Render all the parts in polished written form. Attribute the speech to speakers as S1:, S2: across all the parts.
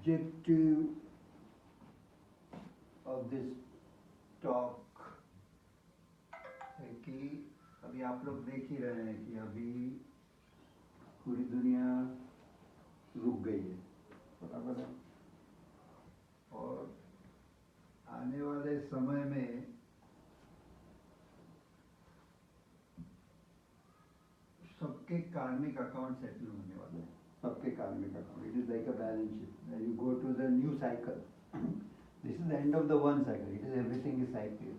S1: objective of this talk है कि अभी आप लोग देख ही रहे हैं कि अभी पूरी दुनिया रुक गई है, बराबर है। और आने वाले समय में सबके कार्मिक अकाउंट सेटल होने वाले हैं, सबके कार्मिक account. It is like a balance sheet. You go to the new cycle, this is the end of the one cycle. It is everything is cycle.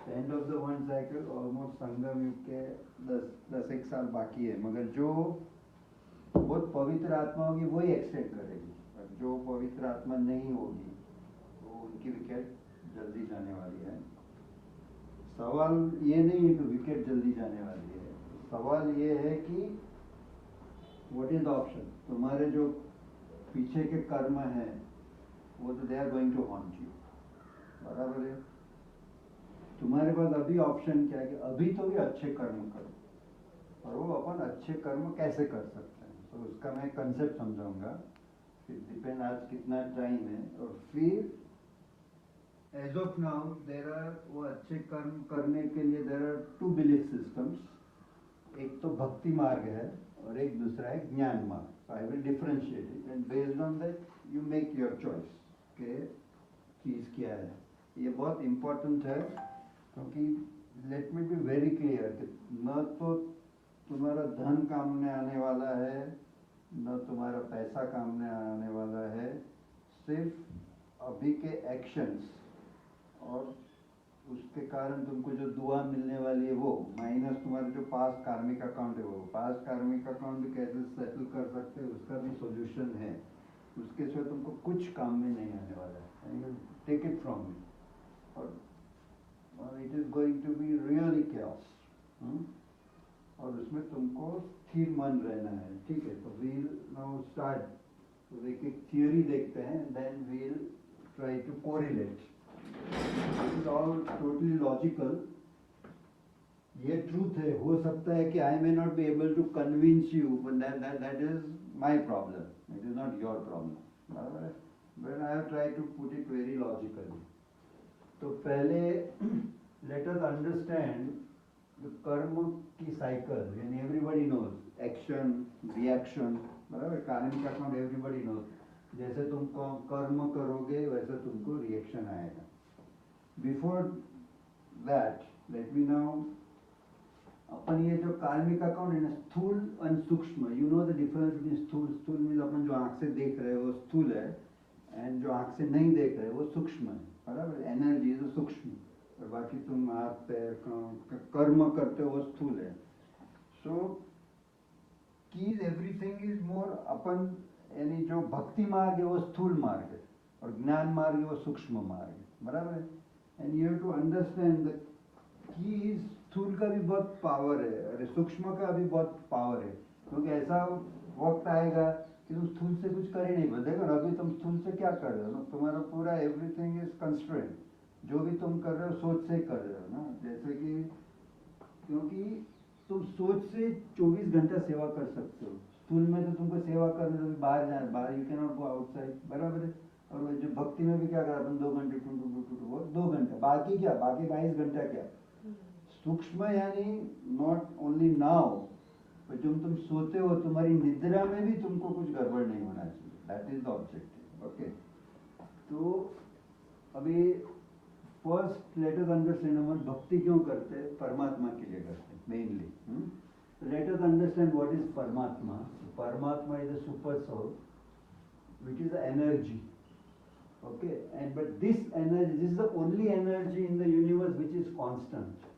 S1: The end of the one cycle almost Sangam युग के 10 साल बाकी है, मगर जो बहुत पवित्र आत्मा होगी वही एक्सटेंड करेगी, और जो पवित्र आत्मा नहीं होगी वो उनकी विकेट जल्दी जाने वाली है। सवाल ये नहीं है कि विकेट जल्दी जाने वाली है, सवाल ये है कि व्हाट इज द ऑप्शन। तुम्हारे जो पीछे के कर्म हैं वो तो they are going to haunt you, बराबर है। तुम्हारे पास अभी ऑप्शन क्या है कि अभी तो भी अच्छे कर्म करो, और वो अपन अच्छे कर्म कैसे कर सकते हैं, तो उसका मैं कंसेप्ट समझाऊंगा। फिर डिपेंड आज कितना टाइम है, और फिर as of now there are, वो अच्छे कर्म करने के लिए देर आर 2 बिलीफ सिस्टम्स। एक तो भक्ति मार्ग है और एक दूसरा है ज्ञान मार्ग। I will differentiate it and based on that you make your choice के चीज़ क्या है। ये बहुत इम्पोर्टेंट है, क्योंकि let me be very clear कि न तो तुम्हारा धन काम में आने वाला है, न तुम्हारा पैसा काम में आने वाला है, सिर्फ अभी के एक्शंस और उसके कारण तुमको जो दुआ मिलने वाली है वो, माइनस तुम्हारा जो पास्ट कार्मिक अकाउंट है, वो पास्ट कार्मिक अकाउंट भी कैसे सेटल कर सकते हैं उसका भी सॉल्यूशन है। उसके सिवा तुमको कुछ काम में नहीं आने वाला है। टेक इट फ्रॉम मी, और it is going to be really chaos। और उसमें तुमको स्थिर मन रहना है, ठीक है। तो वील नाउ स्टार्ट, तो एक एक थियोरी देखते हैं, then we'll try to correlate. This is all totally logical. ये ट्रूथ है, हो सकता है कि I may not be able to convince you, but that is my problem, it is not your problem, बराबर है। But I have try to put it very logically. तो पहले लेट अस अंडरस्टैंड कर्म की साइकिल, यानी everybody knows action reaction, बराबर। कार्मिक account everybody knows. जैसे तुम कर्म करोगे वैसे तुमको रिएक्शन आएगा। Before that let me now, अपन ये जो कार्मिक अकाउंट है ना, स्थूल और सूक्ष्म, you know the difference between स्थूल। स्थूल मीन्स अपन जो आंख से देख रहे हो वो स्थूल है, एंड जो आंख से नहीं देख रहे वो सूक्ष्म है, बराबर। एनर्जी इज सूक्ष्म, और बाकी तुम हाथ पैर कर्म करते हो वो स्थूल है। सो कीज एवरीथिंग इज मोर अपन, यानी जो भक्ति मार्ग है वो स्थूल मार्ग है, और ज्ञान मार्ग है वो सूक्ष्म मार्ग है, बराबर है। And you have to understand the की स्थूल का भी बहुत पावर है, अरे सूक्ष्म का भी बहुत पावर है, क्योंकि ऐसा वक्त आएगा कि तुम स्थूल से कुछ कर ही नहीं पाओगे। देखो अभी तुम स्थूल से क्या कर रहे हो ना, तुम्हारा पूरा एवरीथिंग इज कंस्ट्रेंट। जो भी तुम कर रहे हो सोच से कर रहे हो ना, जैसे कि, क्योंकि तुम सोच से 24 घंटा सेवा कर सकते हो। स्थूल में तो तुमको सेवा करने तो बाहर जाए, बाहर you can not go outside, बराबर है। और जो भक्ति में भी क्या करा अपन 2 घंटे वो 2 घंटा, बाकी क्या, बाकी 22 घंटा क्या। सूक्ष्म यानी नॉट ओनली नाउ, पर जब तुम सोते हो तुम्हारी निद्रा में भी तुमको कुछ गड़बड़ नहीं होना चाहिए, that is the objective, okay. तो अभी फर्स्ट लेट अस अंडरस्टैंड हम भक्ति क्यों करते हैं, परमात्मा के लिए करते हैं mainly. Let us understand what is परमात्मा। परमात्मा is a super soul which is the energy, okay, and but this energy, this is the only energy in the universe which is constant,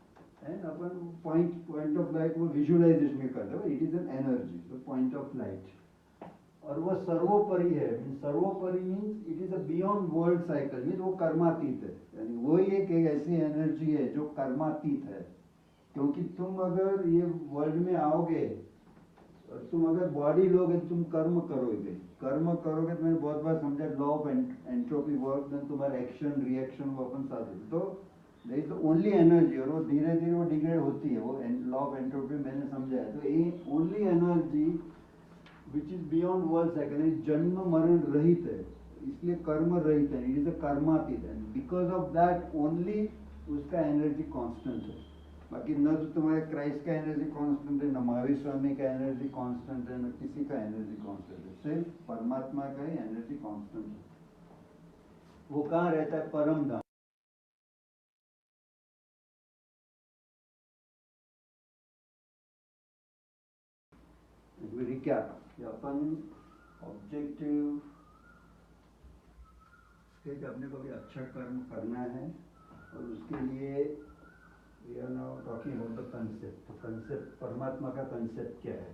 S1: and upon point of light वो visualization में करते हैं, it is an energy, the point of light, और वो सर्वोपरि है। सर्वोपरि means it is a beyond world cycle, means वो कर्मातीत है, यानी वो एक ऐसी एनर्जी है जो कर्मातीत है। क्योंकि तुम अगर ये वर्ल्ड में आओगे और तुम अगर बॉडी लोगे, तुम कर्म करोगे तो मैंने बहुत बार समझा, law of entropy work, then तुम्हारा एक्शन रिएक्शन वो अपन साथ है। तो देयर इज ओनली एनर्जी, और वो धीरे धीरे वो डिग्रेड होती है, वो लॉ ऑफ एंट्रोपी मैंने समझा है। तो ये only energy which is beyond world cycle, जन्म मरण रहित है, इसलिए कर्म रहित है, इट इज अ कर्मातीत है, बिकॉज ऑफ दैट ओनली उसका एनर्जी कांस्टेंट है। बाकी न तो तुम्हारे क्राइस्ट का एनर्जी कांस्टेंट है, न महावीर स्वामी का एनर्जी कांस्टेंट है, न किसी का एनर्जी कांस्टेंट है, सिर्फ परमात्मा का ही एनर्जी कांस्टेंट है। वो कहाँ रहता है? परम धाम। रिकैप, अपन ऑब्जेक्टिव अपने को भी अच्छा कर्म करना है, और उसके लिए we are now talking about the concept. तो कंसेप्ट, परमात्मा का कंसेप्ट क्या है?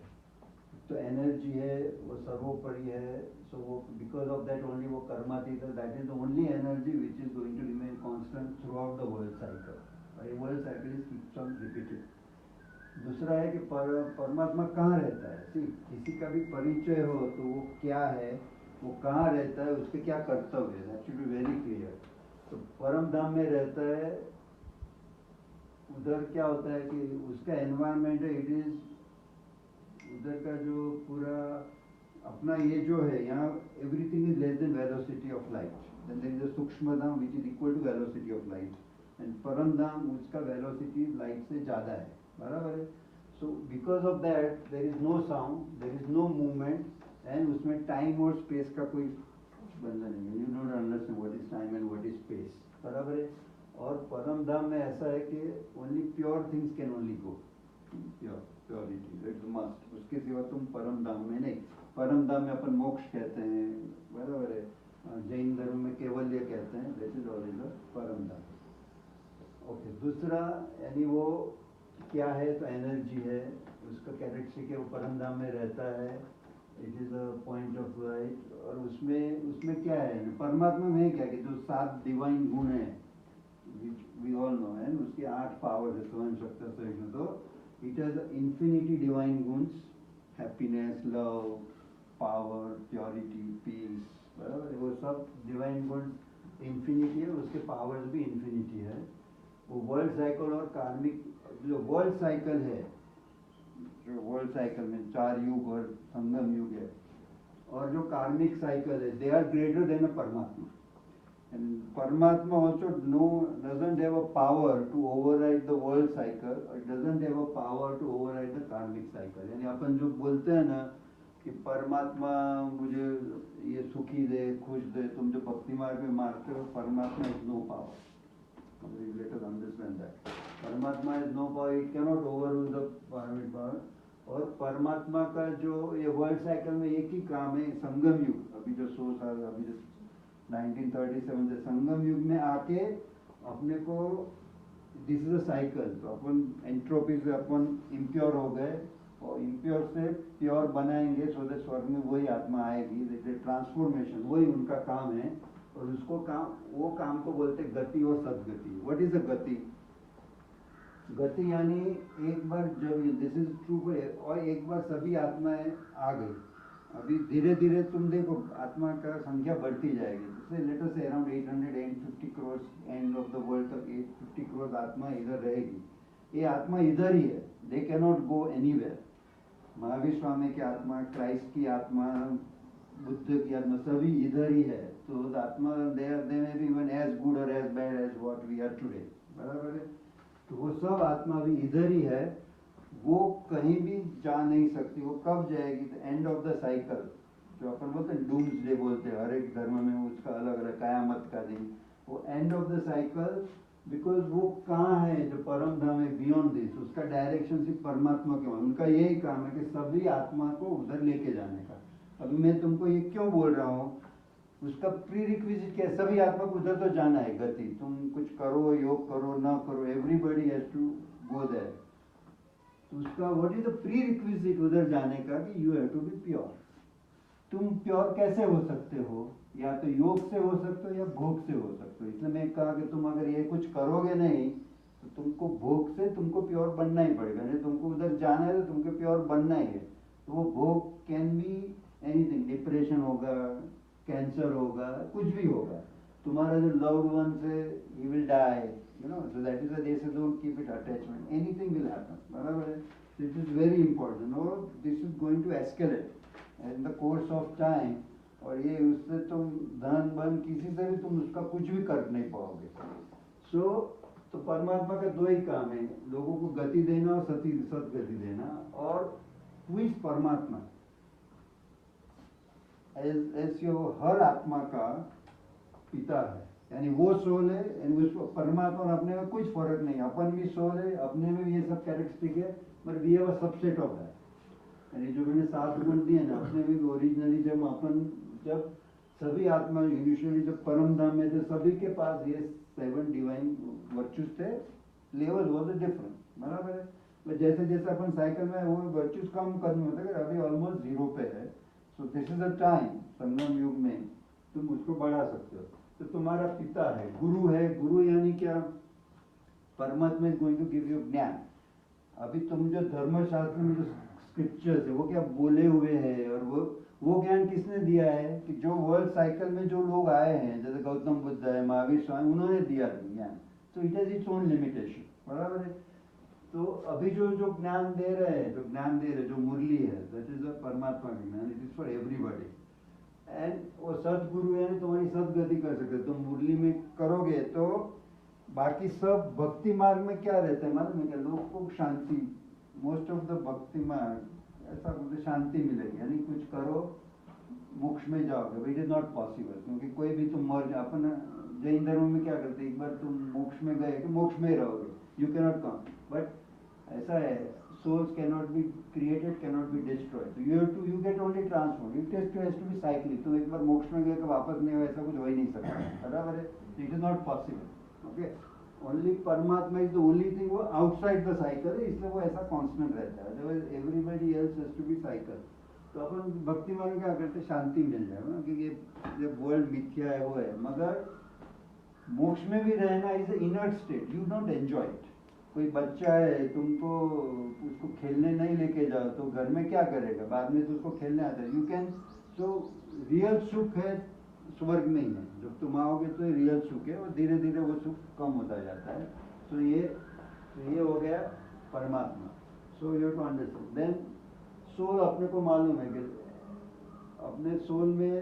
S1: तो एनर्जी है, वो सर्वोपरि है, सो वो बिकॉज ऑफ दैट ओनली वो कर्मातीत है, that is the only energy which is going to remain constant throughout the world cycle, और ये world cycle is keeps on repeated. दूसरा है कि परमात्मा कहाँ रहता है? किसी का भी परिचय हो तो वो क्या है, वो कहाँ रहता है, उसके क्या कर्तव्य है, that should be very clear. तो परम धाम में रहता है, उधर क्या होता है कि उसका एनवायरनमेंट है, इट इज उधर का जो पूरा अपना ये जो है, यहाँ everything is less than velocity of light, then there is a सूक्ष्म धाम which is equal to velocity of light, and परम धाम उसका वेलोसिटी लाइट से ज़्यादा है, बराबर है। So because of that there is no sound, there is no movement, and उसमें टाइम और स्पेस का कोई बंधन नहीं है, you don't understand what is time and what is space, बराबर है। और परम धाम में ऐसा है कि only pure things can only go, purity it's must, उसके सिवा तुम परम धाम में नहीं। परम धाम में अपन मोक्ष कहते हैं, बराबर है, जैन धर्म में केवल्य कहते हैं, दैट इज ऑल इज परम धाम। ओके, दूसरा यानी वो क्या है? तो एनर्जी है, उसका कैरेक्टरिस्टिक है, वो परम धाम में रहता है, it is a point of light. और उसमें क्या है? परमात्मा में क्या कि जो 7 डिवाइन गुण है, वी ऑल नो है, उसके 8 पावर है, सहन शक्ति सहिष्णु, तो इट हैज इन्फिनिटी डिवाइन गुण्स, happiness, love, power, purity, peace, बराबर है, वो सब डिवाइन गुण इन्फिनिटी है, उसके पावर्स भी इन्फिनिटी है। वो वर्ल्ड साइकिल और कार्मिक, जो वर्ल्ड साइकिल है, जो वर्ल्ड साइकिल में 4 युग और संगम युग है, और जो कार्मिक साइकिल है, दे आर ग्रेटर देन अ परमात्मा। And Paramatma also doesn't have a power to override the world cycle, or it doesn't have a power to override the karmic cycle. यानी अपन जो बोलते हैं ना कि परमात्मा मुझे ये सुखी दे, खुश दे, तुम जो भक्ति मार्ग में मारते हो, परमात्मा is no power. Let us understand that. परमात्मा is no power, it cannot overrule the karmic power। और परमात्मा का जो ये वर्ल्ड साइकिल में एक ही काम है, संगम युग, अभी जो 100 साल, अभी जो 1937 से संगम युग में आके अपने को, दिस इज अ साइकिल, तो अपन एंट्रोपी से अपन इम्प्योर हो गए, और इम्प्योर से प्योर बनाएंगे, सो दैट स्वर्ग में वही आत्मा आएगी, ट्रांसफॉर्मेशन, वही उनका काम है। और उसको काम, वो काम को बोलते गति और सदगति। व्हाट इज अ गति? गति यानी एक बार जब, दिस इज ट्रू, और एक बार सभी आत्माएं आ गई, अभी धीरे धीरे तुम देखो आत्मा का संख्या बढ़ती जाएगी, जैसे लेट अस से around 850 crore and of the world तक 850 करोड़ आत्मा इधर रहेगी। ये आत्मा इधर ही है, they can not go anywhere. Mahavir Swami की आत्मा, क्राइस्ट की आत्मा, बुद्ध की आत्मा, सभी इधर ही है। तो आत्मा they may be even as good और as bad as what we are today, बराबर है। तो वो सब आत्मा भी इधर ही है, वो कहीं भी जा नहीं सकती। वो कब जाएगी? The end of the cycle, जो अपन बोलते हैं डूम्स डे बोलते हैं, हर एक धर्म में उसका अलग अलग, कयामत का दिन, वो and of the cycle. Because वो कहाँ है? जो परम धाम है, बियॉन्ड दिस, उसका डायरेक्शन सिर्फ परमात्मा के, उनका यही काम है कि सभी आत्मा को उधर लेके जाने का। अभी मैं तुमको ये क्यों बोल रहा हूँ, उसका प्री रिक्विजिट क्या है? सभी आत्मा को उधर तो जाना है, गति, तुम कुछ करो, योग करो ना करो, everybody has to go there. तो उसका what is the prerequisite उधर जाने का? कि you have to be pure. तुम प्योर कैसे हो सकते हो? या तो योग से हो सकते हो या भोग से हो सकते हो। इसलिए मैं कहा कि तुम अगर ये कुछ करोगे नहीं तो तुमको भोग से तुमको प्योर बनना ही पड़ेगा, नहीं तुमको उधर जाना है तो तुमको प्योर बनना ही है। तो वो भोग कैन बी एनीथिंग, डिप्रेशन होगा, कैंसर होगा, कुछ भी होगा। तुम्हारा जो loved one say he will die, you know, so that is why they say don't keep it attachment, anything will happen, बराबर है। This is very important, or this is going to escalate in the course of time। और ये उससे तुम धन बन किसी से भी तुम उसका कुछ भी कर नहीं पाओगे। तो परमात्मा का दो ही काम है, लोगों को गति देना और सदगति देना। और हु इज परमात्मा? ऐसे वो हर आत्मा का पिता है, यानी वो सोल है, यानी उसको परमात्मा और अपने में कुछ फर्क नहीं। अपन भी सोल है, अपने में भी ये सब कैरेक्टरिस्टिक है, but we have a subset of that. यानी जो मैंने 7 गुण दिए ना, अपने में ओरिजिनली जब सभी आत्मा इनिशियली जब परम धाम में थे, सभी के पास ये 7 डिवाइन वर्चूज थे। लेवल वॉज डिफरेंट, बराबर है। but जैसे जैसे अपन साइकिल में वो वर्चूज कम करने होते हैं, अभी ऑलमोस्ट 0 पे है। So this is a time, संगम युग में तुम उसको बढ़ा सकते हो। तो तुम्हारा पिता है, गुरु है। गुरु यानी क्या? परमात्मा is going to give you ज्ञान। अभी तुम जो धर्मशास्त्र में जो स्क्रिप्चर्स है वो क्या बोले हुए हैं, और वो ज्ञान किसने दिया है? कि जो वर्ल्ड साइकिल में जो लोग आए हैं, जैसे गौतम बुद्ध है, महावीर स्वामी, उन्होंने दिया ज्ञान। तो it is its own limitation, बराबर है। तो अभी जो ज्ञान दे रहे हैं, जो मुरली है, दैट इज द परमात्मा का ज्ञान, it is for everybody. And वो सदगुरु है, तुम्हारी सदगति कर सकते। तुम मुरली में करोगे तो बाकी सब भक्ति मार्ग में क्या रहता है मालूम है क्या? लोग को शांति, मोस्ट ऑफ द भक्ति मार्ग ऐसा मुझे शांति मिलेगी, यानी कुछ करो मोक्ष में जाओगे। इट इज नॉट पॉसिबल, क्योंकि कोई भी तुम मर अपन जैन धर्म में क्या करते हैं, एक बार तुम मोक्ष में गए तो मोक्ष में रहोगे, यू कैनॉट कम। बट ऐसा है, souls cannot be created, cannot be destroyed. So you get only transformed. It has to be cyclic. तो एक बार मोक्ष में गए तो वापस नहीं हो, ऐसा कुछ हो ही नहीं सकता, बराबर है। It is not possible. Okay, only परमात्मा इज द ओनली थिंग, वो आउटसाइड द साइकिल है, इसलिए वो ऐसा कांस्टेंट रहता है। Otherwise everybody else has to be cycle. तो अपन भक्ति में क्या करते, शांति मिल जाए ना, क्योंकि ये वर्ल्ड मिथ्या है, वो है। मगर मोक्ष में भी रहना is inert state, you don't enjoy it. कोई बच्चा है, तुमको उसको खेलने नहीं लेके जाओ तो घर में क्या करेगा, बाद में तो उसको खेलने आता है। यू कैन, सो रियल सुख है स्वर्ग में ही है। जब तुम आओगे तो रियल सुख है, और धीरे धीरे वो सुख कम होता जाता है। तो ये हो गया परमात्मा। So you to understand. Then soul, अपने को मालूम है कि अपने सोल में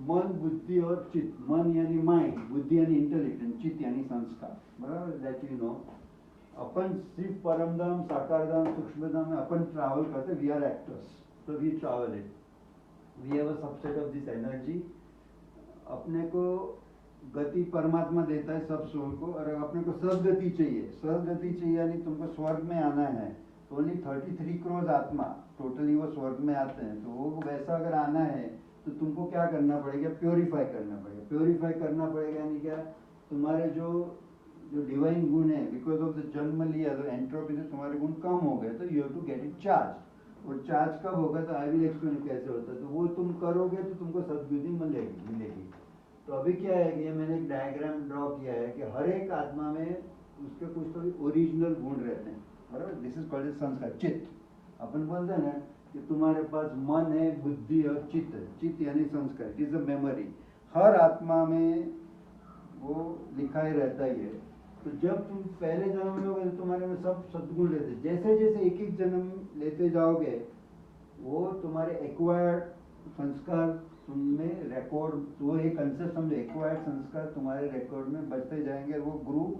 S1: मन, बुद्धि और चित्त। मन यानी माइंड, बुद्धि यानी इंटेलिजेंस, चित्त यानी संस्कार, बराबर। दैट यू नो, अपन सिर्फ परमधाम, साकारधाम, सूक्ष्मधाम में अपन ट्रैवल करते, वी आर एक्टर्स, तो we travel it, we have a subset of this energy. अपने को गति परमात्मा देता है सब सोल को, और अपने को सदगति चाहिए यानी तुमको स्वर्ग में आना है। तो ओनली 33 करोड़ आत्मा टोटली वो स्वर्ग में आते हैं। तो वो वैसा अगर आना है तो तुमको क्या करना पड़ेगा, प्योरीफाई करना पड़ेगा। यानी क्या, तुम्हारे जो डिवाइन गुण है, बिकॉज ऑफ द जन्म लिया तो एंट्रोपी से तुम्हारे गुण कम हो गए, तो you have to get it charge. और चार्ज कब होगा, तो आई विल एक्सप्लेन कैसे होता है। तो वो तुम करोगे तो तुमको सद्बुद्धि मिलेगी। तो अभी क्या है कि ये मैंने एक डायग्राम ड्रॉ किया है कि हर एक आत्मा में उसके कुछ तो ओरिजिनल गुण रहते हैं, बराबर। दिस इज कॉल्ड संस्कार, चित्त। अपन बोलते हैं ना कि तुम्हारे पास मन है, बुद्धि और चित्त यानी संस्कार, इट इज अ मेमोरी। हर आत्मा में वो लिखा ही रहता ही है। तो जब तुम पहले जन्म में होगे तो तुम्हारे में सब सद्गुण रहते, जैसे जैसे एक जन्म लेते जाओगे वो तुम्हारे एक्वायर्ड संस्कार तुमने रिकॉर्ड, वो एक कंसेप्ट समझो, एक्वायर्ड संस्कार तुम्हारे रिकॉर्ड में बचते जाएंगे, वो ग्रुप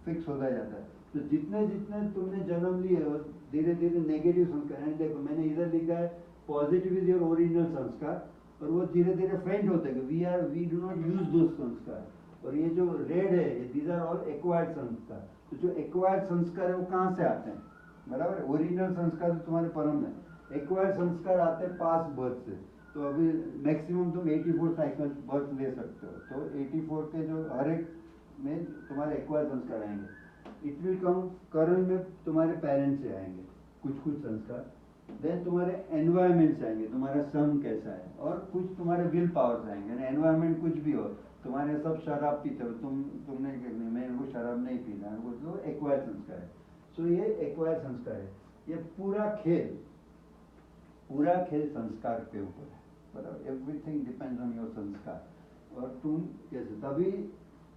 S1: फिक्स होता जाता है। तो जितने जितने तुमने जन्म लिए और धीरे धीरे नेगेटिव संस्कार, देखो मैंने इधर लिखा है पॉजिटिव इज योर ओरिजिनल संस्कार, और वो धीरे धीरे फेंट होते हैं, we do not use those संस्कार। और ये जो रेड है, दीज आर ऑल एक्वायर्ड संस्कार। तो जो एक्वायर्ड संस्कार है वो कहाँ से आते हैं, बराबर। ओरिजिनल संस्कार तो तुम्हारे परम है, एक्वायर्ड संस्कार आते हैं पास्ट बर्थ से। तो अभी मैक्सिमम तुम 84 साइकिल बर्थ ले सकते हो, तो 84 के जो हर एक में तुम्हारे एक्वायर्ड संस्कार आएंगे। इट विल कम कर्म में तुम्हारे पेरेंट्स से आएंगे कुछ संस्कार, देन तुम्हारे एनवायरमेंट से आएंगे, तुम्हारा सन कैसा है, और कुछ तुम्हारे विल पावर से आएंगे। एनवायरमेंट कुछ भी हो, तुम्हारे सब शराब पीते हो, तुमने मेरे को शराब नहीं पीना, वो तो एक्वायर्ड संस्कार है। सो ये एक्वायर्ड संस्कार है। ये पूरा खेल संस्कार के ऊपर है, बराबर। एवरीथिंग डिपेंड्स ऑन योर संस्कार और तुम कैसे तभी।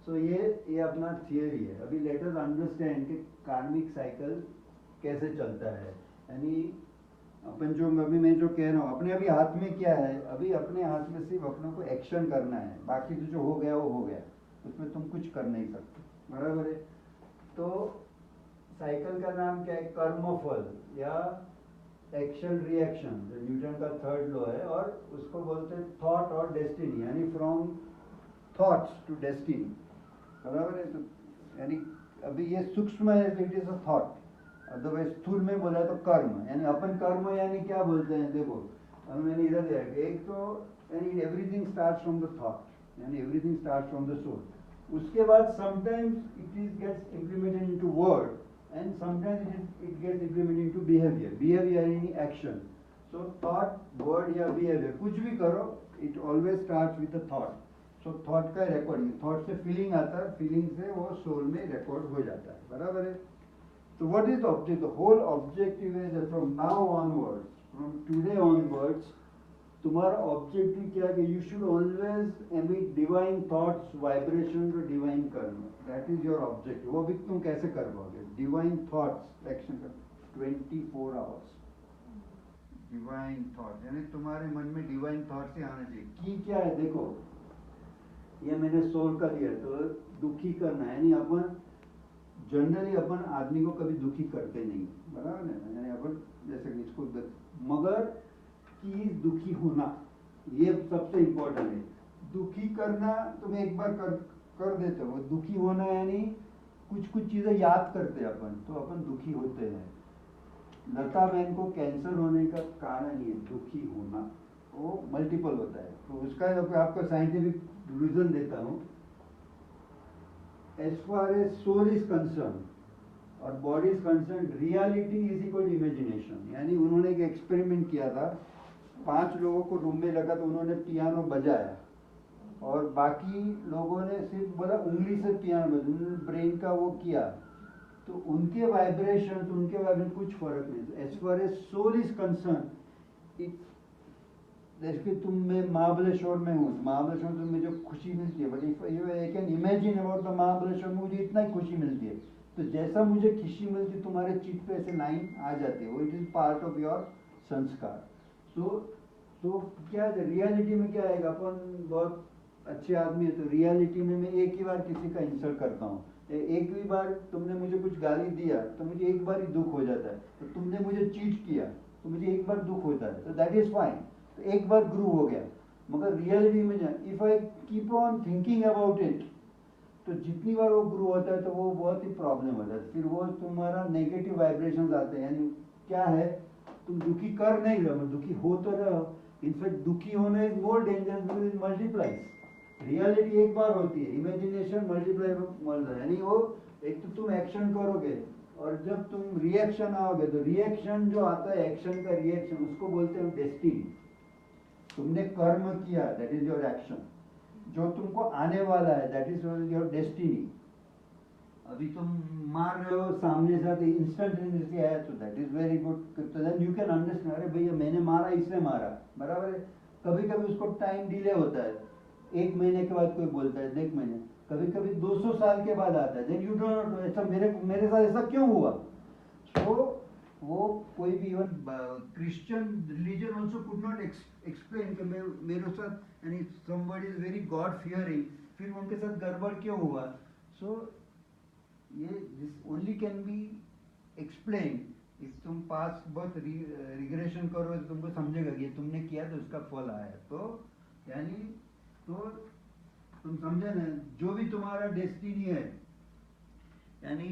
S1: सो ये अपना थियरी है। अभी लेट अस अंडरस्टैंड कि कार्मिक साइकिल कैसे चलता है। यानी अपन जो अभी मैं जो कह रहा हूँ, अपने अभी हाथ में क्या है, अभी अपने हाथ में सिर्फ अपनों को एक्शन करना है, बाकी तो जो हो गया वो हो गया, उसमें तुम कुछ कर नहीं सकते, बराबर है। तो साइकिल का नाम क्या है, कर्मफल या एक्शन रिएक्शन, जो न्यूटन का थर्ड लॉ है, और उसको बोलते हैं थॉट और डेस्टिनी, यानी फ्रॉम थॉट्स टू डेस्टिनी, बराबर है। तो यानी अभी ये सूक्ष्म है, it is a thought, otherwise स्थूल में बोला तो कर्म, यानी अपन कर्म यानी क्या बोलते हैं, देखो मैंने इधर दिया कि एक तो यानी everything starts from the thought, यानी everything starts from the soul, उसके बाद sometimes it is gets implemented into word and sometimes it gets implemented into behavior यानी action. So thought, word या behavior कुछ भी करो, it always starts with a thought. So thought का recording, thought से feeling आता है, feeling से वो soul में record हो जाता है, बराबर है। So what is the object? The whole objective is that from now onwards, from today onwards, तुम्हारा ऑब्जेक्टिव क्या है कि you should always emit divine thoughts, vibration और डिवाइन कर्म, दैट इज योर ऑब्जेक्टिव। वो भी तुम कैसे कर पाओगे, डिवाइन थॉट्स एक्शन कर 24 आवर्स, डिवाइन थॉट यानी तुम्हारे मन में डिवाइन थॉट्स ही आना चाहिए। की क्या है, देखो ये मैंने सोल का दिया, तो दुखी करना है, यानी अपन जनरली अपन आदमी को कभी दुखी करते नहीं, बराबर है, यानी अपन जैसे इसको मगर कि दुखी होना ये सबसे इम्पोर्टेंट है। दुखी करना तुम एक बार कर देते हो, दुखी होना यानी कुछ कुछ चीजें याद करते अपन तो अपन दुखी होते हैं। लता बहन को कैंसर होने का कारण ये दुखी होना, वो मल्टीपल होता है, तो उसका आपको साइंटिफिक रीजन देता हूँ। As far as soul is concern और body is concern, reality is equal to imagination, यानी उन्होंने एक एक्सपेरिमेंट किया था, 5 लोगों को रूम में लगा तो उन्होंने पियानो बजाया और बाकी लोगों ने सिर्फ बोला उंगली से पियानो बजाया, उन्होंने ब्रेन का वो किया, तो उनके वाइब्रेशन कुछ फर्क नहीं। As far as soul is concern, जैसे तुम मैं महाबलेश्वर में हूँ, महाबलेश्वर में मुझे खुशी मिलती है, but if you can imagine about the Mahabaleshwar में मुझे इतना ही खुशी मिलती है, तो जैसा मुझे खुशी मिलती है तुम्हारे चित्त पे ऐसे लाइन आ जाती है, वो it is part of your संस्कार। तो क्या है, रियलिटी में क्या है, अपन बहुत अच्छे आदमी है, तो रियलिटी में मैं एक ही बार किसी का इंसल्ट करता हूँ, एक ही बार तुमने मुझे कुछ गाली दिया तो मुझे एक बार ही दुख हो जाता है, तो तुमने मुझे चीट किया तो मुझे एक बार दुख होता है, तो दैट इज फाइन, तो एक बार ग्रू हो गया। मगर रियलिटी में if I keep on thinking about it, तो जितनी बार वो ग्रू होता है तो वो बहुत ही प्रॉब्लम होता है, फिर वो तुम्हारा नेगेटिव वाइब्रेशन आते हैं, यानी क्या है, तुम दुखी कर नहीं रहो, दुखी हो तो रहो, इनफैक्ट दुखी होना is more dangerous because it multiplies. Reality एक बार होती है, इमेजिनेशन मल्टीप्लाई, यानी वो एक तो तुम एक्शन करोगे और जब तुम रिएक्शन आओगे तो रिएक्शन जो आता है, एक्शन का रिएक्शन, उसको बोलते हैं डेस्टिनी। तुमने कर्म किया, दैट इज योर एक्शन, जो तुमको आने वाला है दैट इज योर डेस्टिनी। अभी तुम मार रहे हो सामने से तो इंस्टेंटेनियसली आया तो दैट इज वेरी गुड, तो देन यू कैन अंडरस्टैंड, अरे भैया मैंने मारा इसलिए मारा, बराबर है। कभी कभी उसको टाइम डिले होता है, 1 महीने के बाद कोई बोलता है, देख महीने, कभी कभी 200 साल के बाद आता है, देन यू डोंट नो ऐसा मेरे साथ ऐसा क्यों हुआ। सो वो कोई भी even Christian religion also could not explain कि मेरे साथ, यानी somebody is very God fearing, फिर उनके साथ गड़बड़ क्यों हुआ। सो ये this only can be explain if तुम पास बहुत रिग्रेशन करो तो तुमको समझेगा कि तुमने किया तो उसका फल आया, तो यानी तो तुम समझे ना, जो भी तुम्हारा डेस्टिनी है, यानी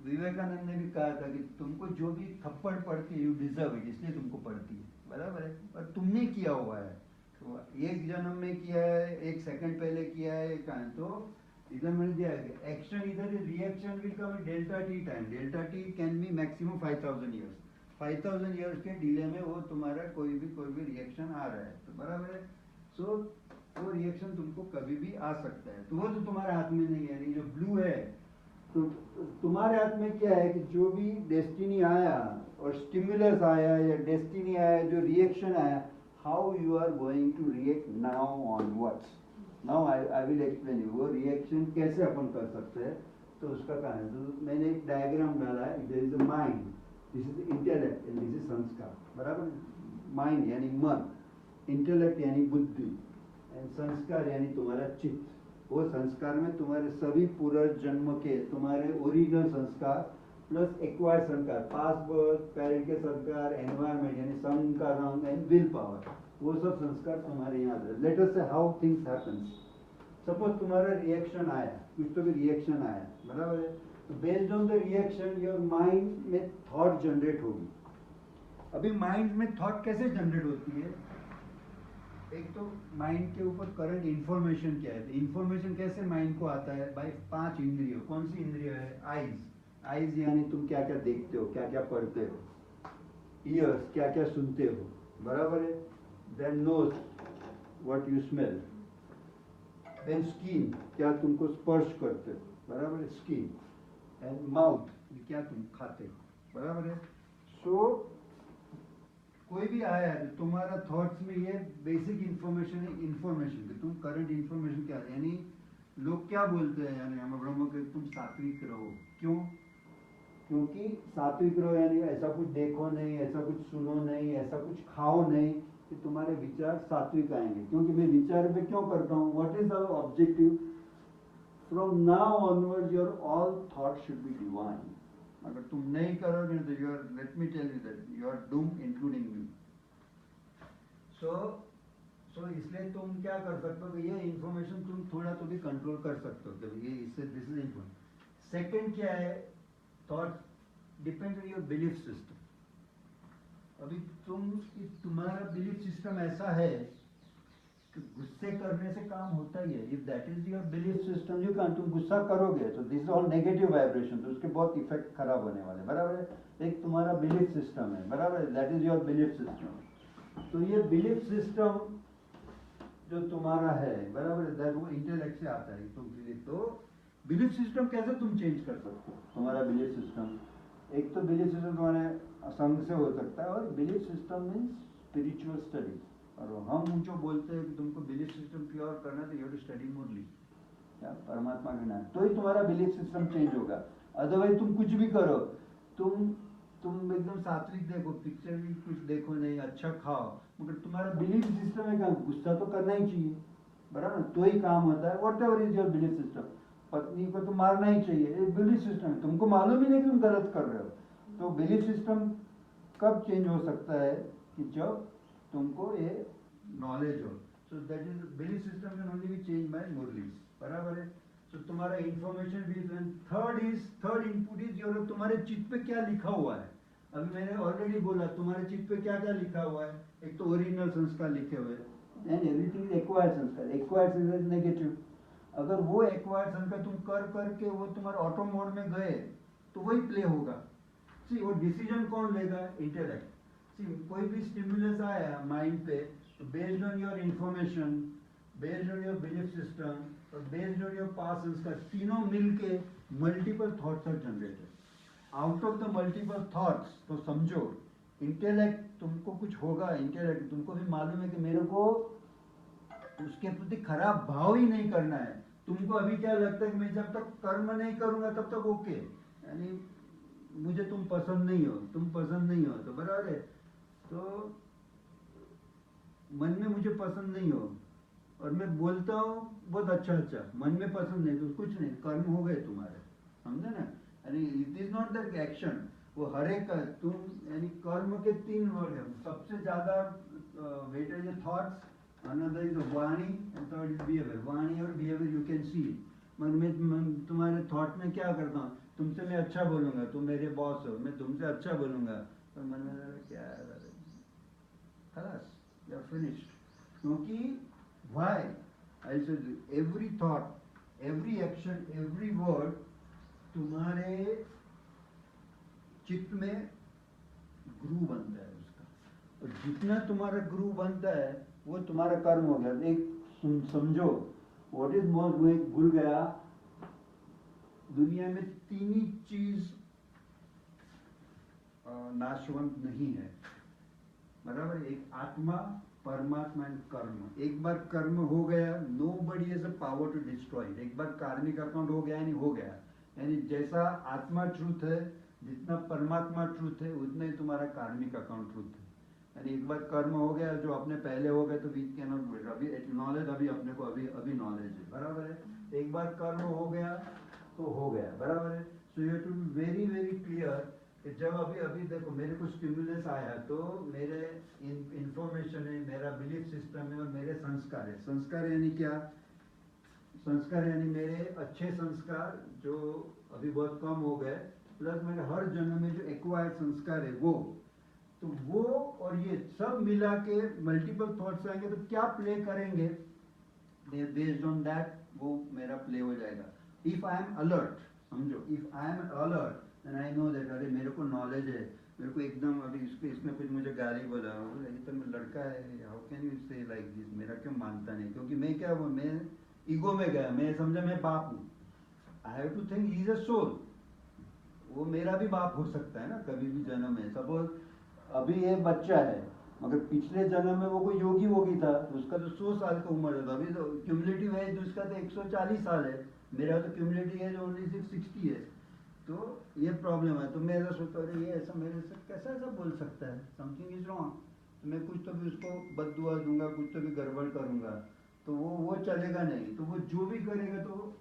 S1: विवेकानंद ने भी कहा था कि तुमको जो भी थप्पड़ पड़ती है यू डिजर्व इट, इसलिए तुमको पड़ती है, बराबर है, पर तुमने किया हुआ है, तो एक जन्म में किया है, 1 सेकंड पहले किया है, कहाँ, तो इधर मैंने दिया है एक्शन, इधर reaction will come delta T time, delta T can be maximum 5000 years, 5000 years के डिले में वो तुम्हारा कोई भी रिएक्शन आ रहा है, तो बराबर है। सो वो रिएक्शन तुमको कभी भी आ सकता है, तो वो तो तुम्हारे हाथ में नहीं है, यानी जो ब्लू है, तो तुम्हारे हाथ में क्या है कि जो भी डेस्टिनी आया और स्टिमुलस आया या डेस्टिनी आया, जो रिएक्शन आया, how you are going to react now onwards, now I will explain you वो रिएक्शन कैसे अपन कर सकते हैं। तो उसका कारण, तो मैंने एक डायग्राम डाला है, there is a mind, this is intellect and this is संस्कार, बराबर। माइंड यानी मन, इंटेलेक्ट यानी बुद्धि, एंड संस्कार यानी तुम्हारा चित्त। वो संस्कार में तुम्हारे सभी पूर्वजन्म के तुम्हारे ओरिजिनल संस्कार प्लस एक्वायर्ड संस्कार, पास्ट बर्थ, पेरेंट के संस्कार, एनवायरमेंट यानी सन का रंग एंड विल पावर, वो सब संस्कार तुम्हारे यहाँ है। लेट अस से हाउ थिंग्स हैपेंस। सपोज तुम्हारा रिएक्शन आया, कुछ तो भी रिएक्शन आया, बराबर है, तो based on the reaction your mind में थॉट जनरेट होगी। अभी माइंड में थॉट कैसे जनरेट होती है? एक तो माइंड के ऊपर करंट इंफॉर्मेशन क्या है, इंफॉर्मेशन कैसे माइंड को आता है? बाय 5 इंद्रियों। कौन सी इंद्रिय है? आईज। आईज यानी तुम क्या क्या देखते हो, क्या क्या पढ़ते हो। ईयर्स, क्या क्या सुनते हो, बराबर है। Then nose, what you smell. Then skin, क्या तुमको स्पर्श करते हो, बराबर है, स्किन। एंड माउथ, क्या तुम खाते हो, बराबर है। सो कोई भी आया है तुम्हारा थॉट्स में, ये बेसिक इंफॉर्मेशन है। इंफॉर्मेशन कि तुम करंट इंफॉर्मेशन क्या है, यानी लोग क्या बोलते हैं, यानी हम ब्रह्म के तुम सात्विक रहो। क्यों? क्योंकि सात्विक रहो यानी ऐसा कुछ देखो नहीं, ऐसा कुछ सुनो नहीं, ऐसा कुछ खाओ नहीं, कि तुम्हारे विचार सात्विक आएंगे। क्योंकि मैं विचार पे क्यों करता हूँ? What is our objective? From now onward your all thought should be divine. अगर तुम नहीं करोगे तो you are, let me tell you that you are doom including me. So इसलिए तुम क्या कर सकते हो कि ये इंफॉर्मेशन तुम थोड़ा तो भी कंट्रोल कर सकते हो कि ये इससे दिस इज इम्पोर्टेंट। सेकंड क्या है? Thought depend on your belief system. अभी तुम्हारा बिलीफ सिस्टम ऐसा है कि गुस्से करने से काम होता ही है। If that is your belief system, you can, तुम गुस्सा करोगे तो this is all negative vibration, तो उसके बहुत इफेक्ट खराब होने वाले, बराबर है। एक तुम्हारा बिलीफ सिस्टम है, बराबर है, that is your belief system. तो ये बिलीफ सिस्टम जो तुम्हारा है, बराबर है, दैट वो इंटेलेक्ट से आता है। तो बिलीफ सिस्टम कैसे तुम चेंज कर सकते हो? तुम्हारा बिलीफ सिस्टम, एक तो बिलीफ सिस्टम तुम्हारे संग से हो सकता है, और belief system means spiritual study. और हम जो बोलते हैं कि तुमको बिलीफ सिस्टम प्योर करना है तो यू हैव टू स्टडी मुरली, क्या परमात्मा के नाम, तो ही तुम्हारा बिलीफ सिस्टम चेंज होगा। अदरवाइज तुम कुछ भी करो, तुम एकदम सात्विक देखो, पिक्चर भी कुछ देखो नहीं, अच्छा खाओ, मगर तुम्हारा बिलीफ सिस्टम है क्या? गुस्सा तो करना ही चाहिए, बराबर, तो ही काम होता है। What ever is your belief system, पत्नी को तो मारना ही चाहिए, ये बिलीफ सिस्टम है, तुमको मालूम ही नहीं कि तुम गलत कर रहे हो। तो बिलीफ सिस्टम कब चेंज हो सकता है? कि जब तुमको ये नॉलेज हो। So that is belief system can only be change by मुरलीज, बराबर है। सो तुम्हारा इंफॉर्मेशन भी। थर्ड इनपुट इज योर, तुम्हारे चित्त पे क्या लिखा हुआ है। अभी मैंने ऑलरेडी बोला तुम्हारे चित्त पे क्या क्या लिखा हुआ है। एक तो ओरिजिनल संस्कार लिखे हुए हैं, एंड एवरीथिंग इज एक्वायर्ड संस्कार। एक्वायर्ड संस्कार इज नेगेटिव। अगर वो एक्वायर्ड संस्कार तुम कर करके वो तुम्हारे ऑटो मोड में गए तो वही प्ले होगा। सी वो डिसीजन कौन लेगा? इंटेलेक्ट। सी कोई भी स्टिमुलस आया माइंड पे, तो based on your information, based on your belief system और बेस्ड ऑन योर पास्ट संस्कार, तीनों मिलके multiple thoughts are generated. Out of the multiple thoughts, तो समझो इंटेलेक्ट तुमको कुछ होगा। इंटेलेक्ट तुमको भी मालूम है कि मेरे को उसके प्रति खराब भाव ही नहीं करना है। तुमको अभी क्या लगता है कि मैं जब तक कर्म नहीं करूंगा तब तक ओके, यानी मुझे तुम पसंद नहीं हो, तुम पसंद नहीं हो, तो बराबर है। तो मन में मुझे पसंद नहीं हो और मैं बोलता हूँ बहुत अच्छा अच्छा, मन में पसंद नहीं, तो कुछ नहीं, कर्म हो गए तुम्हारे, समझे ना। यानी it is not that action, वो हर एक का तुम, यानी कर्म के 3 वर्ड है। सबसे ज्यादा वेटेज है थॉट्स, अनदर इज वाणी, एंड थर्ड इज बिहेवियर। वाणी और बिहेवियर यू कैन सी। तुम्हारे थॉट में क्या करता हूँ, तुमसे मैं अच्छा बोलूंगा, तुम मेरे बॉस हो, मैं तुमसे अच्छा बोलूंगा, तो मन में क्या खलास, यू आर फिनिश्ड। क्योंकि व्हाई आई से every thought, every action, every word तुम्हारे चित्त में गुरु बनता है उसका, और जितना तुम्हारा गुरु बनता है वो तुम्हारा कर्म हो गया। एक समझो व्हाट इज मोस्ट, वो एक भूल गया, दुनिया में 3 ही चीज नाशवंत नहीं है, बराबर। एक आत्मा, परमात्मा एंड कर्म। एक बार कर्म हो गया, nobody has a power to destroy. एक बार कार्मिक अकाउंट हो गया यानी हो गया, यानी जैसा आत्मा ट्रूथ है जितना परमात्मा ट्रूथ है उतना ही तुम्हारा कार्मिक अकाउंट ट्रूथ है। यानी एक बार कर्म हो गया जो अपने पहले हो गए तो वी कैन नॉट वेट, अभी नॉलेज अभी अपने को अभी अभी नॉलेज है, बराबर है। एक बार कर्म हो गया तो हो गया, बराबर है। So you have to be very very clear कि जब अभी अभी देखो मेरे को स्टिमुलस आया तो मेरे इंफॉर्मेशन है, मेरा बिलीफ सिस्टम है और मेरे संस्कार है। संस्कार यानी क्या? संस्कार यानी मेरे अच्छे संस्कार जो अभी बहुत कम हो गए, प्लस मेरे हर जन्म में जो एक्वायर्ड संस्कार है वो, तो वो और ये सब मिला के मल्टीपल थॉट्स आएंगे तो क्या प्ले करेंगे, बेस्ड ऑन दैट वो मेरा प्ले हो जाएगा। इफ आई एम अलर्ट, समझो, if I am alert and I know that अरे मेरे को नॉलेज है, मेरे को एकदम अभी इसने कुछ मुझे गाली बोला, ये तो लड़का है, हाउ कैन यू से लाइक दिस, मेरा क्यों मानता नहीं, क्योंकि मैं क्या हूँ, मैं ईगो में गया, मैं समझा मैं बाप हूँ। I have to think he is a soul, वो मेरा भी बाप हो सकता है ना कभी भी जन्म में। सपोज अभी ये बच्चा है मगर पिछले जन्म में वो कोई योगी वोगी था तो उसका तो 100 साल का उम्र था, अभी तो क्यूमुलेटिव एज उसका तो 140 साल है, मेरा तो क्यूमुलेटिव एज ओनली 60 है। तो ये प्रॉब्लम है। तो मैं ऐसा सोचता हूँ ये ऐसा मेरे से कैसा ऐसा बोल सकता है, समथिंग इज रॉन्ग। तो मैं कुछ तो भी उसको बददुआ दूंगा, कुछ तो भी गड़बड़ करूंगा, तो वो चलेगा नहीं। तो वो जो भी करेगा तो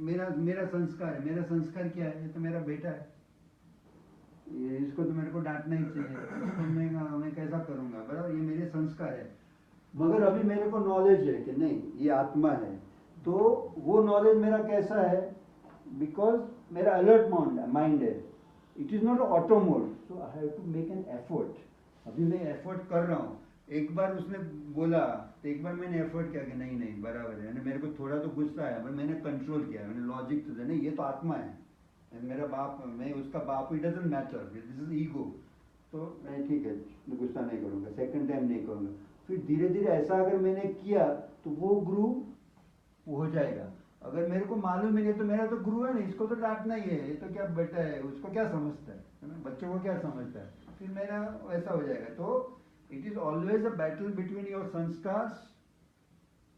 S1: मेरा मेरा संस्कार है। मेरा संस्कार क्या है? ये तो मेरा बेटा है, ये इसको तो मेरे को डांटना ही चाहिए, इसको मैं कैसा करूंगा, बराबर, ये मेरे संस्कार है। मगर अभी मेरे को नॉलेज है कि नहीं ये आत्मा है, तो वो नॉलेज मेरा कैसा है? बिकॉज मेरा अलर्ट माइंड है, it is not auto mode, so I have to make an effort. अभी मैं एफर्ट कर रहा हूँ। एक बार उसने बोला तो एक बार मैंने एफर्ट किया कि नहीं नहीं बराबर है, मेरे को थोड़ा तो गुस्सा आया पर मैंने कंट्रोल किया, मैंने लॉजिक से नहीं ये तो आत्मा है, मेरा बाप, मैं उसका बाप, it doesn't matter, this is ego. तो मैं ठीक है गुस्सा नहीं करूँगा, सेकंड टाइम नहीं करूँगा। फिर धीरे धीरे ऐसा अगर मैंने किया तो वो गुरु हो जाएगा। अगर मेरे को मालूम ही नहीं तो मेरा तो गुरु है ना, इसको तो डांटना ही है, ये तो क्या बेटा है, उसको क्या समझता है ना, बच्चों को क्या समझता है, फिर मेरा ऐसा हो जाएगा। तो it is always a battle between your संस्कार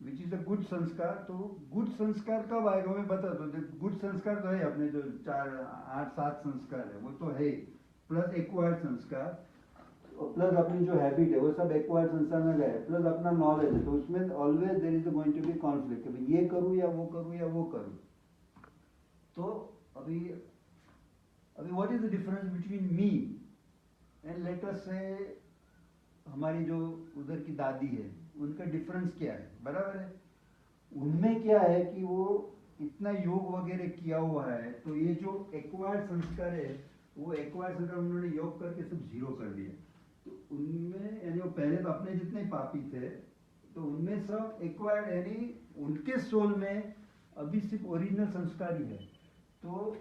S1: विच इज अ गुड संस्कार। तो गुड संस्कार कब आएगा मैं बता दो। गुड संस्कार तो है अपने जो 4 8 7 संस्कार है वो तो है, प्लस एक्वायर्ड संस्कार, प्लस अपनी जो हैबिट है वो सब एक्वायर्ड संस्कार में गए, प्लस अपना नॉलेज है। तो उसमें always there is going to be conflict कि ये करूँ या वो करूँ या वो करूँ। तो अभी अभी what is the difference between me and let us से हमारी जो उधर की दादी है, उनका डिफरेंस क्या है, बराबर है। उनमें क्या है कि वो इतना योग वगैरह किया हुआ है, तो ये जो एक्वायर्ड संस्कार है वो एक्वायर्ड संस्कार उन्होंने योग करके सब जीरो कर दिया। तो उनमें यानी वो पहले तो अपने जितने पापी थे, तो उनमें सब एक्वायर्ड यानी उनके सोल में अभी सिर्फ ओरिजिनल संस्कार ही है। तो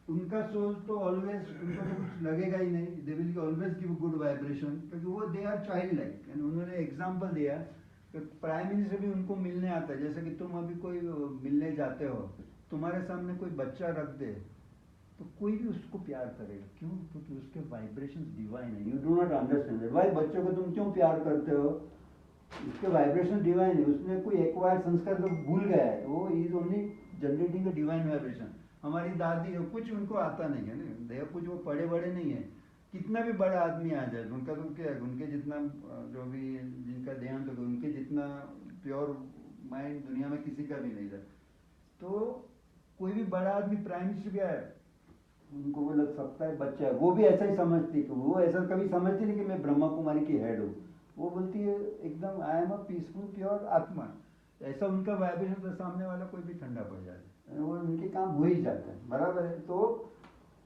S1: उनका सोल तो ऑलवेज, उनको तो कुछ लगेगा ही नहीं, they will always give good vibration, क्योंकि वो they are child like. And उन्होंने एग्जाम्पल दिया कि प्राइम मिनिस्टर भी उनको मिलने आता है, जैसे कि तुम अभी कोई मिलने जाते हो, तुम्हारे सामने कोई बच्चा रख दे तो कोई भी उसको प्यार करेगा, क्यों? क्योंकि उसके वाइब्रेशन डिवाइन है। You do not understand that. भाई बच्चों को तुम क्यों प्यार करते हो? उसके वाइब्रेशन डिवाइन है, उसने कोई एक्वायर्ड संस्कार तो भूल गया है, वो is only generating a divine vibration. हमारी दादी है, कुछ उनको आता नहीं है ना, देह कुछ वो पड़े बड़े नहीं है, कितना भी बड़ा आदमी आ जाए उनका तो क्या है, उनके जितना जो भी जिनका देहांत होगा उनके जितना प्योर माइंड दुनिया में किसी का भी नहीं था। तो कोई भी बड़ा आदमी प्राइम मिनिस्टर भी आए उनको वो लग सकता है बच्चा है, वो भी ऐसा ही समझती है, वो ऐसा कभी समझती नहीं कि मैं ब्रह्मा कुमारी की हेड हूँ। वो बोलती है एकदम I am a peaceful pure आत्मा। ऐसा उनका वाइब्रेशन तो सामने वाला कोई भी ठंडा पड़ जाता है, वो उनके काम हो ही जाता है, बराबर है। तो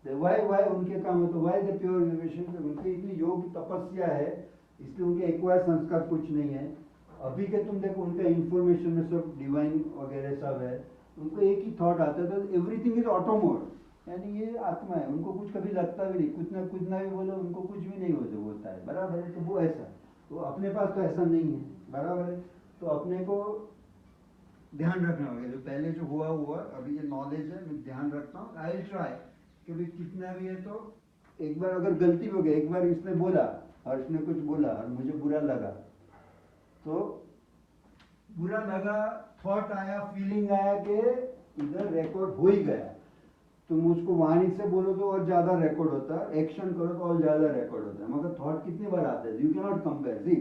S1: वाई उनके काम हो, तो वाई द प्योर वाइब्रेशन, उनकी इतनी योग तपस्या है इसलिए उनके एक्वायर संस्कार कुछ नहीं है। अभी के तुम देखो उनका इंफॉर्मेशन में सब डिवाइन वगैरह सब है, उनको एक ही थॉट आता है, तो एवरीथिंग इज ऑटोमोड, यानी ये आत्मा है, उनको कुछ कभी लगता भी नहीं, कुछ ना भी बोलो उनको कुछ भी नहीं होता है, बराबर है। तो वो ऐसा, तो अपने पास तो ऐसा नहीं है, बराबर है। तो अपने को ध्यान रखना होगा, जो पहले जो हुआ अभी ये नॉलेज है, मैं ध्यान रखता हूँ, आई विल ट्राई कि भाई कितना भी है तो एक बार अगर गलती हो गई, एक बार इसने बोला और इसने कुछ बोला और मुझे बुरा लगा, तो बुरा लगा, थॉट आया, फीलिंग आया कि इधर रिकॉर्ड हो ही गया, तुम उसको वाणी से बोलो तो और ज़्यादा रिकॉर्ड होता है, एक्शन करो तो और ज़्यादा रिकॉर्ड होता है, मगर थॉट कितनी बार आता है, यू कैन नॉट कंपेयर। सी,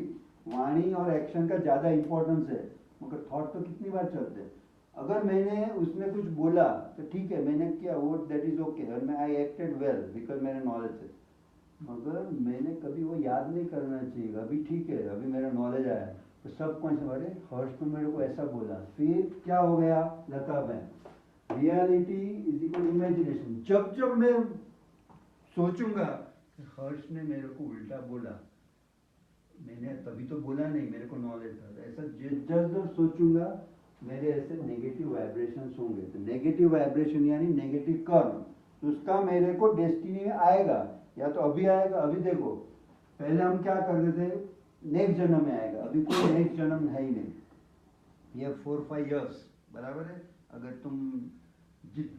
S1: वाणी और एक्शन का ज़्यादा इंपॉर्टेंस है, मगर थॉट तो कितनी बार चलते हैं। अगर मैंने उसमें कुछ बोला तो ठीक है, मैंने किया वो, दैट इज़ ओके, और मैं आई एक्टेड वेल बिकॉज मेरे नॉलेज है, मगर मैंने कभी वो याद नहीं करना चाहिए। अभी ठीक है, अभी मेरा नॉलेज आया तो सब कौन से, अरे हर्ष तो मेरे को ऐसा बोला, फिर क्या हो गया, लता बहन, रियलिटी इज इक्वल इमेजिनेशन। जब जब मैं सोचूंगा कि हर्ष ने मेरे को उल्टा बोला, मैंने तभी तो बोला नहीं, मेरे को नॉलेज था, ऐसा जब जब सोचूंगा मेरे ऐसे नेगेटिव वाइब्रेशंस होंगे। तो नेगेटिव वाइब्रेशन यानी नेगेटिव कर्म, उसका मेरे को डेस्टिनी में आएगा, या तो अभी आएगा, अभी देखो पहले हम क्या करते थे, नेक्स्ट जन्म में आएगा, अभी कोई नेक्स्ट जन्म है ही नहीं, ये 4-5 years बराबर है। अगर तुम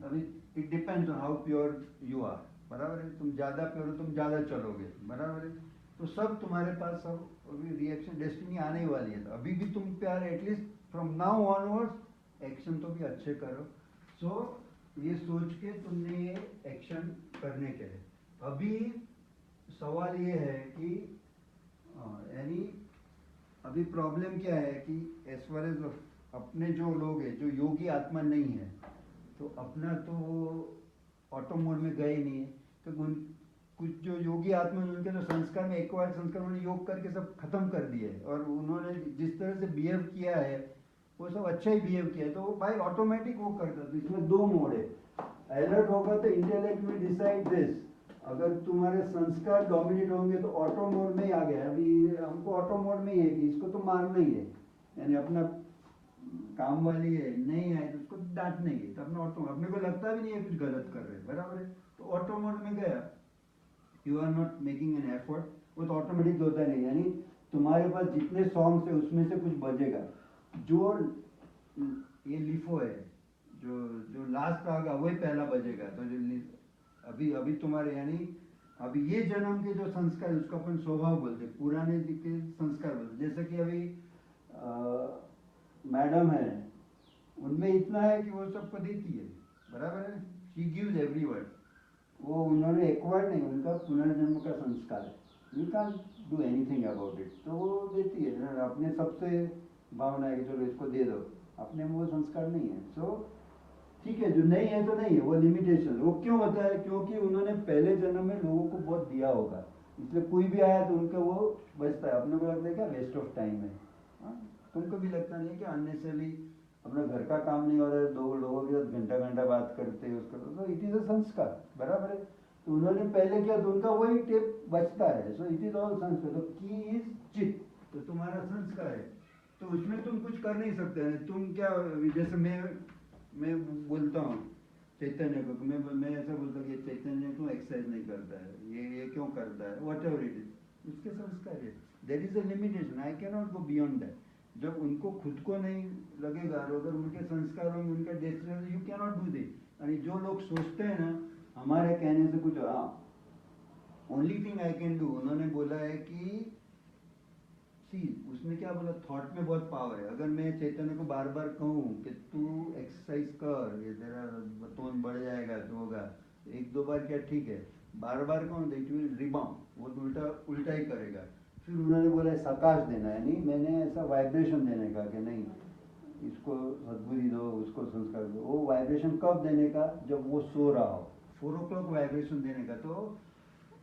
S1: अभी it depends on how pure you are, बराबर है, तुम ज़्यादा प्योर हो तुम ज़्यादा चलोगे, बराबर है, तो सब तुम्हारे पास सब अभी रिएक्शन डेस्टिनी आने ही वाली है। तो अभी भी तुम प्यार at least from now onwards action तो भी अच्छे करो। सो ये सोच के तुमने ये एक्शन करने के लिए, अभी सवाल ये है कि यानी अभी प्रॉब्लम क्या है कि एज फार एज अपने जो लोग हैं जो योगी आत्मा नहीं है, तो अपना तो ऑटो मोड में गए नहीं है, तो कुछ जो योगी आत्मा उनके जो संस्कार में एक बार संस्कार उन्होंने योग करके सब खत्म कर दिए, और उन्होंने जिस तरह से बिहेव किया है वो सब अच्छा ही बिहेव किया है, तो वो भाई ऑटोमेटिक वो करता। तो इसमें दो मोड है, अलर्ट होगा तो इंटेलेक्ट में डिसाइड दिस, अगर तुम्हारे संस्कार डोमिनेट होंगे तो ऑटो मोड में ही आ गया। अभी हमको ऑटो मोड में ही है कि इसको तो मारना ही है, यानी अपना काम वाली है, नहीं आए तो उसको डांटना ही है, तो अपना ऑटो, अपने को लगता भी नहीं है कुछ गलत कर रहे हैं, बराबर है, तो ऑटो मोड में गया, you are not making an effort, वो तो ऑटोमेटिक होता नहीं। यानी तुम्हारे पास जितने सॉन्ग्स है उसमें से कुछ बजेगा, जो ये लिफो है, जो जो लास्ट आएगा वही पहला बजेगा, तो जो अभी अभी तुम्हारे यानी अभी ये जन्म के जो संस्कार उसको अपन स्वभाव बोलते, पुराने के संस्कार बोलते। जैसे कि अभी मैडम है, उनमें इतना है कि वो सबको देती है, बराबर है, शी गिव्स एवरी वर्ड, वो उन्होंने एक वर्ड नहीं, उनका पुनर्जन्म का संस्कार है, you can do anything about it, तो वो देती है। अपने सबसे भावना है कि चलो इसको दे दो, अपने में वो संस्कार नहीं है। सो ठीक है, जो नहीं है तो नहीं है, वो लिमिटेशन। वो क्यों होता है, क्योंकि उन्होंने पहले जन्म में लोगों को बहुत दिया होगा, इसलिए कोई भी आया तो उनका वो बचता है। अपने को लगता है क्या वेस्ट ऑफ टाइम है, तुमको भी लगता नहीं है कि अननेसेसरली अपना घर का काम नहीं हो रहा है, दो लोगों के साथ घंटा घंटा बात करते हैं उसका, तो इट इज़ अ संस्कार, बराबर है। तो उन्होंने पहले किया तो उनका वही टेप बचता है, सो इट इज ऑल संस्कार। तो की इज चित, तो तुम्हारा संस्कार है, तो उसमें तुम कुछ कर नहीं सकते। तुम क्या, जैसे मैं बोलता हूँ चैतन्य को, मैं ऐसा बोलता हूँ कि चैतन्य क्यों एक्सरसाइज नहीं करता है, ये क्यों करता है, वॉट एवर इट इज, उसके संस्कार है, there is a limitation, I can not go beyond that. जब उनको खुद को नहीं लगेगा, अगर उनके संस्कार होंगे, उनका destination, you can not do this. यानी जो लोग सोचते हैं ना हमारे कहने से कुछ, हाँ only thing I can do, उन्होंने बोला है कि सी, उसने क्या बोला, थॉट में बहुत पावर है। अगर मैं चैतन्य को बार बार कहूँ कि तू एक्सरसाइज कर, ये तेरा बतौन बढ़ जाएगा, तो होगा, एक दो बार क्या ठीक है, बार बार कहूँ तो इट विल रिबाउंड, वो तो उल्टा उल्टा ही करेगा। फिर उन्होंने बोला सकाश देना, यानी मैंने ऐसा वाइब्रेशन देने का कि नहीं इसको सद्बुद्धि दो, उसको संस्कार दो। वो वाइब्रेशन कब देने का, जब वो सो रहा हो, 4 o'clock वाइब्रेशन देने का, तो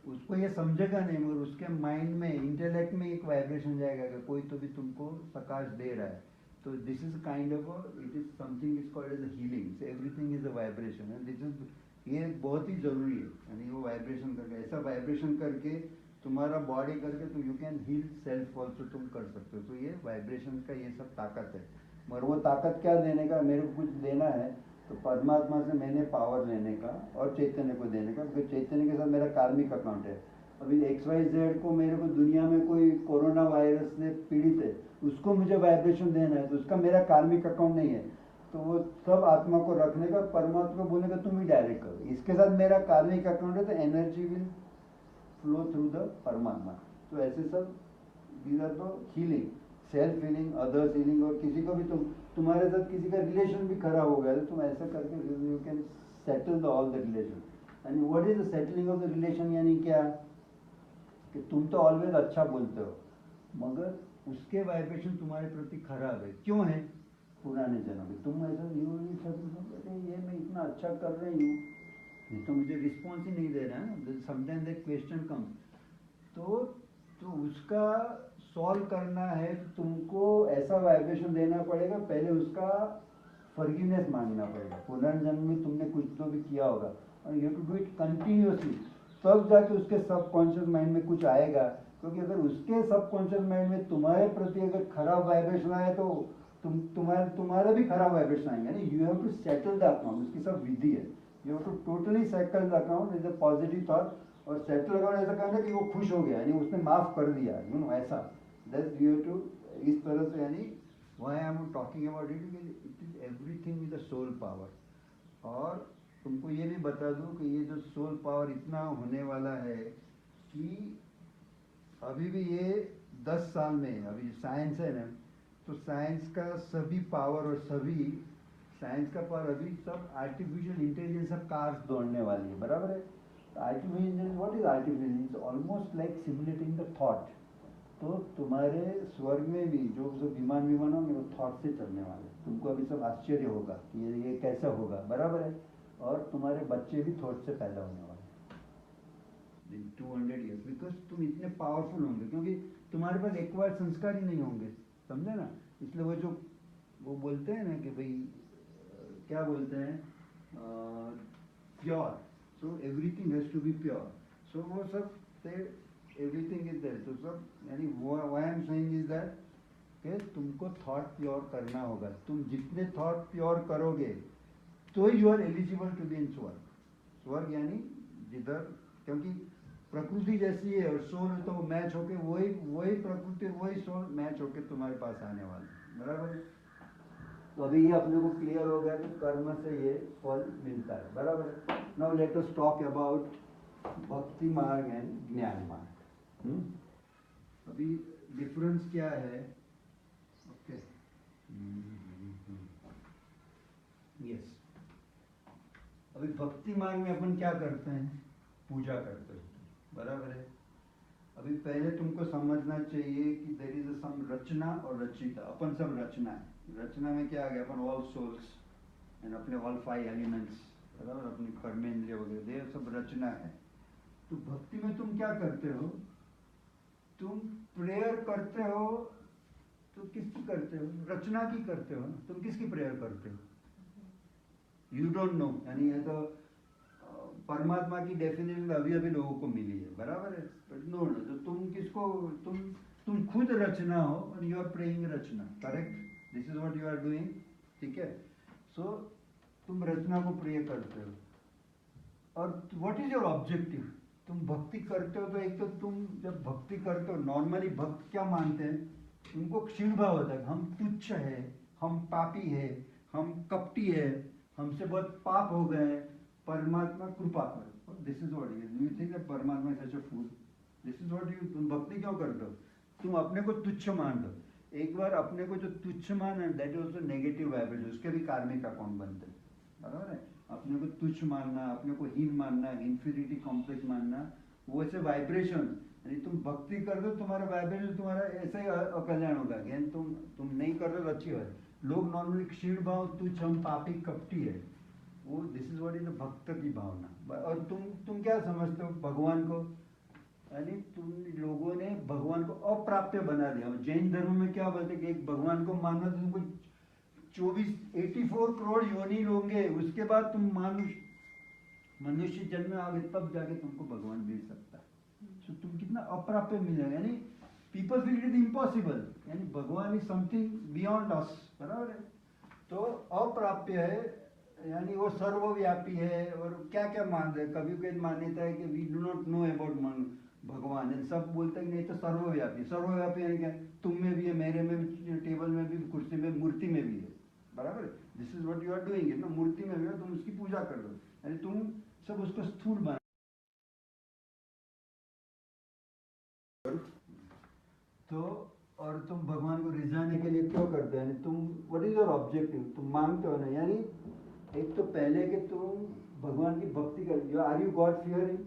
S1: उसको ये समझेगा नहीं, मगर उसके माइंड में, इंटेलेक्ट में एक वाइब्रेशन जाएगा कि कोई तो भी तुमको प्रकाश दे रहा है। तो this is kind of, it is something is called as a healing, everything is a vibration, and this is, ये बहुत ही जरूरी है। यानी वो वाइब्रेशन करके, ऐसा वाइब्रेशन करके तुम्हारा बॉडी करके तुम you can heal self also, तुम कर सकते हो। तो ये वाइब्रेशन का ये सब ताकत है, मगर वो ताकत क्या देने का, मेरे को कुछ देना है तो परमात्मा से मैंने पावर लेने का और चैतन्य को देने का, क्योंकि चैतन्य के साथ मेरा कार्मिक अकाउंट है। अभी XYZ को, मेरे को दुनिया में कोई कोरोना वायरस से पीड़ित है, उसको मुझे वाइब्रेशन देना है, तो उसका मेरा कार्मिक अकाउंट नहीं है, तो वो सब आत्मा को रखने का, परमात्मा को बोलने का तुम ही डायरेक्ट करो, इसके साथ मेरा कार्मिक अकाउंट है, तो energy will flow through the परमात्मा। तो ऐसे सब these are the healing, self healing, others healing, और किसी को भी तुम्हारे साथ किसी का रिलेशन भी खराब हो गया तो तुम ऐसा करके you can settle all the relation. And what is the settling of the relation? यानी क्या कि तुम तो ऑलवेज अच्छा बोलते हो, मगर उसके वाइब्रेशन तुम्हारे प्रति खराब है। क्यों है? पुराने जन्म में तुम ऐसा ये मैं इतना अच्छा कर रही हूँ, ये तो मुझे रिस्पॉन्स ही नहीं दे रहा है। समटाइम्स दैट क्वेश्चन कम्स, तो उसका सॉल्व करना है तो तुमको ऐसा वाइब्रेशन देना पड़ेगा, पहले उसका फॉरगिवनेस मांगना पड़ेगा। पुनर्जन्म में तुमने कुछ तो भी किया होगा और you to do it continuously, तब जाके उसके सबकॉन्शियस माइंड में कुछ आएगा। क्योंकि अगर उसके सबकॉन्शियस माइंड में तुम्हारे प्रति अगर खराब वाइब्रेशन आए तो तुम्हारे भी खराब वाइब्रेशन आएंगे। यानी you have to settle the account, उसकी सब विधि है। You have to totally settle the account is a positive thought, और सेटल अकाउंट ऐसा करना कि वो खुश हो गया, यानी उसने माफ कर दिया, यू नो, ऐसा। दैट यू हैव टू इस तरह से, यानी why I am talking about it, it is everything with the soul power. और तुमको ये भी बता दूं कि ये जो सोल पावर इतना होने वाला है कि अभी भी ये 10 साल में, अभी साइंस है ना, तो साइंस का सभी पावर और सभी साइंस का पावर अभी सब आर्टिफिशियल इंटेलिजेंस, सब कार्स दौड़ने वाली है, बराबर है। Artificial intelligence, what is artificial intelligence? Almost like simulating the thought. तो तुम्हारे स्वर्ग में भी जो विमान होंगे वो थॉट से चलने वाले। तुमको अभी सब आश्चर्य होगा कि ये कैसा होगा, बराबर है। और तुम्हारे बच्चे भी थॉट से पैदा होने वाले इन 200 ईयर्स, बिकॉज तुम इतने पावरफुल होंगे, क्योंकि तुम्हारे पास एक्वायर्ड संस्कार ही नहीं होंगे, समझे ना। इसलिए वो बोलते हैं ना कि भाई क्या बोलते हैं, pure, so everything has to be pure. So वो सब एवरीथिंग इज देयर, तो सब, यानी why I am saying is that कि तुमको थॉट प्योर करना होगा। तुम जितने थॉट प्योर करोगे तो you are eligible to be in स्वर्ग। स्वर्ग यानी जिधर, क्योंकि प्रकृति जैसी है और सोल तो मैच होके वही प्रकृति वही सोल मैच होके तुम्हारे पास आने वाले, बराबर है। तो अभी ये अपने को क्लियर हो गया कि कर्म से ये फल मिलता है, बराबर है। Now let us talk about भक्ति मार्ग एंड ज्ञान मार्ग। अभी डिफरेंस क्या है? Okay, yes. अभी भक्ति मार्ग में अपन क्या करते हैं? पूजा करते हैं, बराबर है। अभी पहले तुमको समझना चाहिए कि देयर इज सम रचना और रचिता। अपन सब रचना है। रचना में क्या आ गया? अपन ऑल सोल्स एंड अपने ऑल 5 एलिमेंट्स, बराबर, अपनी कर्मेंद्रिय वगैरह, ये सब रचना है। तो भक्ति में तुम क्या करते हो? तुम प्रेयर करते हो, तो किसकी करते हो? रचना की करते हो ना। तुम किसकी प्रेयर करते हो? यू डोंट नो, यानी ये तो परमात्मा की डेफिनेशन अभी अभी लोगों को मिली है, बराबर है। बट नो, तो तुम किसको, तुम खुद रचना हो और यू आर प्रेइंग रचना, correct? This is what you are doing, ठीक है। सो तुम रचना को प्रे करते हो, और व्हाट इज योर ऑब्जेक्टिव? तुम भक्ति करते हो तो एक तो तुम जब भक्ति करते हो, नॉर्मली भक्त क्या मानते हैं? उनको क्षीण भाव होता है, हम तुच्छ है, हम पापी है, हम कपटी है, हमसे बहुत पाप हो गए, परमात्मा कृपा करो। This is what you think that परमात्मा is such a fool. This is what you, तुम भक्ति क्यों करते हो? तुम अपने को तुच्छ मान दो। एक बार अपने को जो तुच्छ मान है, that is also negative vibration, उसके भी कार्मिक अकाउंट बनते हैं, बराबर है। अपने को तुच्छ मानना, अपने को हीन मानना, इंफीरियरिटी कॉम्प्लेक्स मानना, वो ऐसे वाइब्रेशन, यानी तुम भक्ति कर दो, तुम्हारा वाइब्रेशन तुम्हारा ऐसे ही अकल्याण होगा। अगेन तुम नहीं कर रहे तो अच्छी बात। लोग नॉर्मली क्षीण भाव, तुच्छ, हम पापी कपटी है, वो दिस इज व्हाट इज भक्त की भावना। और तुम क्या समझते हो भगवान को? यानी तुम लोगों ने भगवान को अप्राप्य बना दिया। जैन धर्म में क्या बोलते कि एक भगवान को मानना, तुमको 84 करोड़ योनि होंगे, उसके बाद तुम मनुष्य जन्म में आगे, तब जाके तुमको भगवान मिल सकता है। तो तुम कितना अप्राप्य मिलेगा, यानी people feel it is impossible, यानी भगवान इज समथिंग बियॉन्ड अस, बराबर है। तो अप्राप्य है, यानी वो सर्वव्यापी है। और क्या क्या मानते हैं? कभी कभी मान्यता है कि we do not know about भगवान, सब बोलते हैं कि नहीं तो सर्वव्यापी। सर्वव्यापी यानी क्या? तुम में भी है, मेरे में भी, टेबल में भी, कुर्सी में, मूर्ति में भी है, बराबर। This is what you are doing, ना मूर्ति में भी है, तुम उसकी पूजा कर दो, यानी तुम सब उसको स्थूल बना। तो और तुम भगवान को रिझाने के लिए क्यों करते हो? यानी तुम, व्हाट इज योर ऑब्जेक्टिव? तुम मांगते हो ना, यानी एक तो पहले कि तुम भगवान की भक्ति कर, are you God fearing?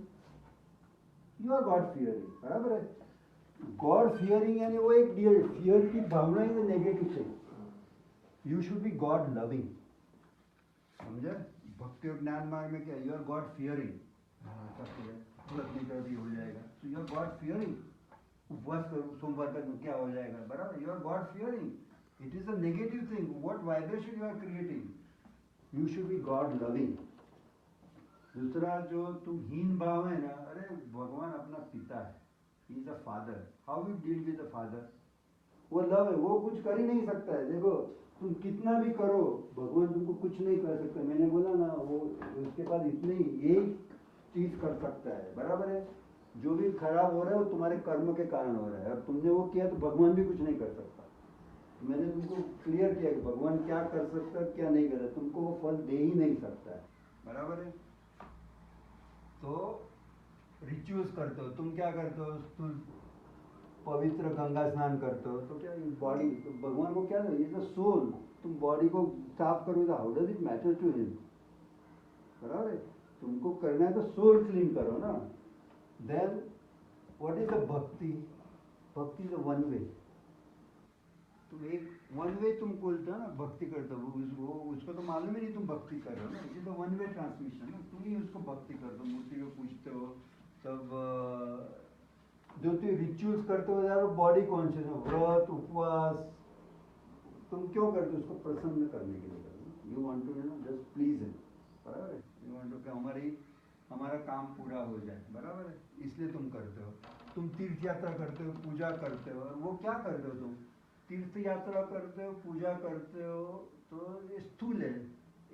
S1: You are God fearing, बराबर है। गॉड फियरिंग यानी वो एक फियर की भावना ही नेगेटिव है। You should be God loving, समझे? भक्ति और ज्ञान मार्ग में क्या, यू आर गॉड फियरिंग, गलत नहीं कर भी हो जाएगा, तो यू आर गॉड फियरिंग। उपवास करो, सोमवार का क्या हो जाएगा, बराबर, you are God fearing. It is a negative thing, what vibration you are creating. You should be God loving. दूसरा जो तुम हीन भाव है ना, अरे भगवान अपना पिता है, ही is a father, how you deal with a father? वो लव है, वो कुछ कर ही नहीं सकता है। देखो तुम कितना भी करो, भगवान तुमको कुछ नहीं कर सकता। मैंने बोला ना, वो उसके पास इतनी एक चीज कर सकता है, बराबर है। जो भी खराब हो रहा है वो तुम्हारे कर्म के कारण हो रहा है, और तुमने वो किया तो भगवान भी कुछ नहीं कर सकता। मैंने तुमको क्लियर किया कि भगवान क्या कर सकता है क्या नहीं कर सकता, तुमको वो फल दे ही नहीं सकता है, बराबर है। तो रिचुअल्स करते हो, तुम क्या करते हो, तुम पवित्र गंगा स्नान करते हो, तो क्या बॉडी, तो भगवान को क्या, ये तो सोल, तुम बॉडी को साफ करो, तो how does it matter to him, बराबर है। तुमको करना है तो सोल क्लीन करो ना। देन व्हाट इज द भक्ति? भक्ति इज वन वे। तुम एक वन वे तुम बोलते हो ना, भक्ति करते हो, उसको तो मालूम ही नहीं तुम भक्ति कर रहे हो ना, it is the one way transmission ना। तुम ही उसको भक्ति करते हो, मूर्ति को पूछते हो, तब जो तुम रिचुअल्स करते हो यार, बॉडी कॉन्शियस हो, व्रत उपवास तुम क्यों करते हो? उसको प्रसन्न करने के लिए करते हो। You want to just please him, बराबर है। यू वांट टू कि हमारा काम पूरा हो जाए, बराबर है, इसलिए तुम करते हो। तुम तीर्थ यात्रा करते हो, पूजा करते हो, और वो क्या करते हो तुम? तीर्थ यात्रा करते हो, पूजा करते हो, तो ये स्थूल है,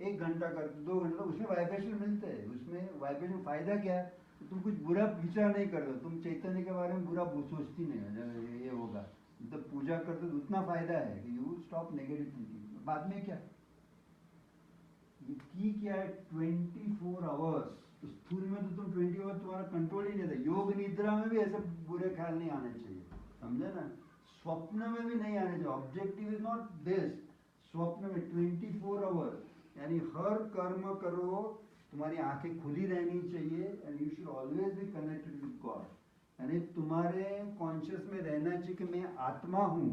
S1: 1 घंटा करते 2 घंटा, उसमें वाइब्रेशन मिलते हैं, उसमें वाइब्रेशन फायदा क्या है? तो तुम कुछ बुरा विचार नहीं करते हो, तुम चैतन्य के बारे में बुरा सोचती नहीं है, ये होगा, मतलब पूजा करते हो तो उतना फायदा है कि यू स्टॉप नेगेटिव थिंकिंग। बाद में क्या ये की क्या है, 24 आवर्स, तो स्थूल में तो तुम 20 आवर्स तुम्हारा कंट्रोल ही नहीं था। योग निद्रा में भी ऐसे बुरे ख्याल नहीं आने चाहिए, समझे ना? स्वप्न में भी नहीं आने चाहिए। ऑब्जेक्टिव इज नॉट दिस, स्वप्न में 24 आवर, यानी हर कर्म करो, तुम्हारी आंखें खुली रहनी चाहिए, and you should always be connected with God. यानी तुम्हारे कॉन्शियस में रहना चाहिए कि मैं आत्मा हूँ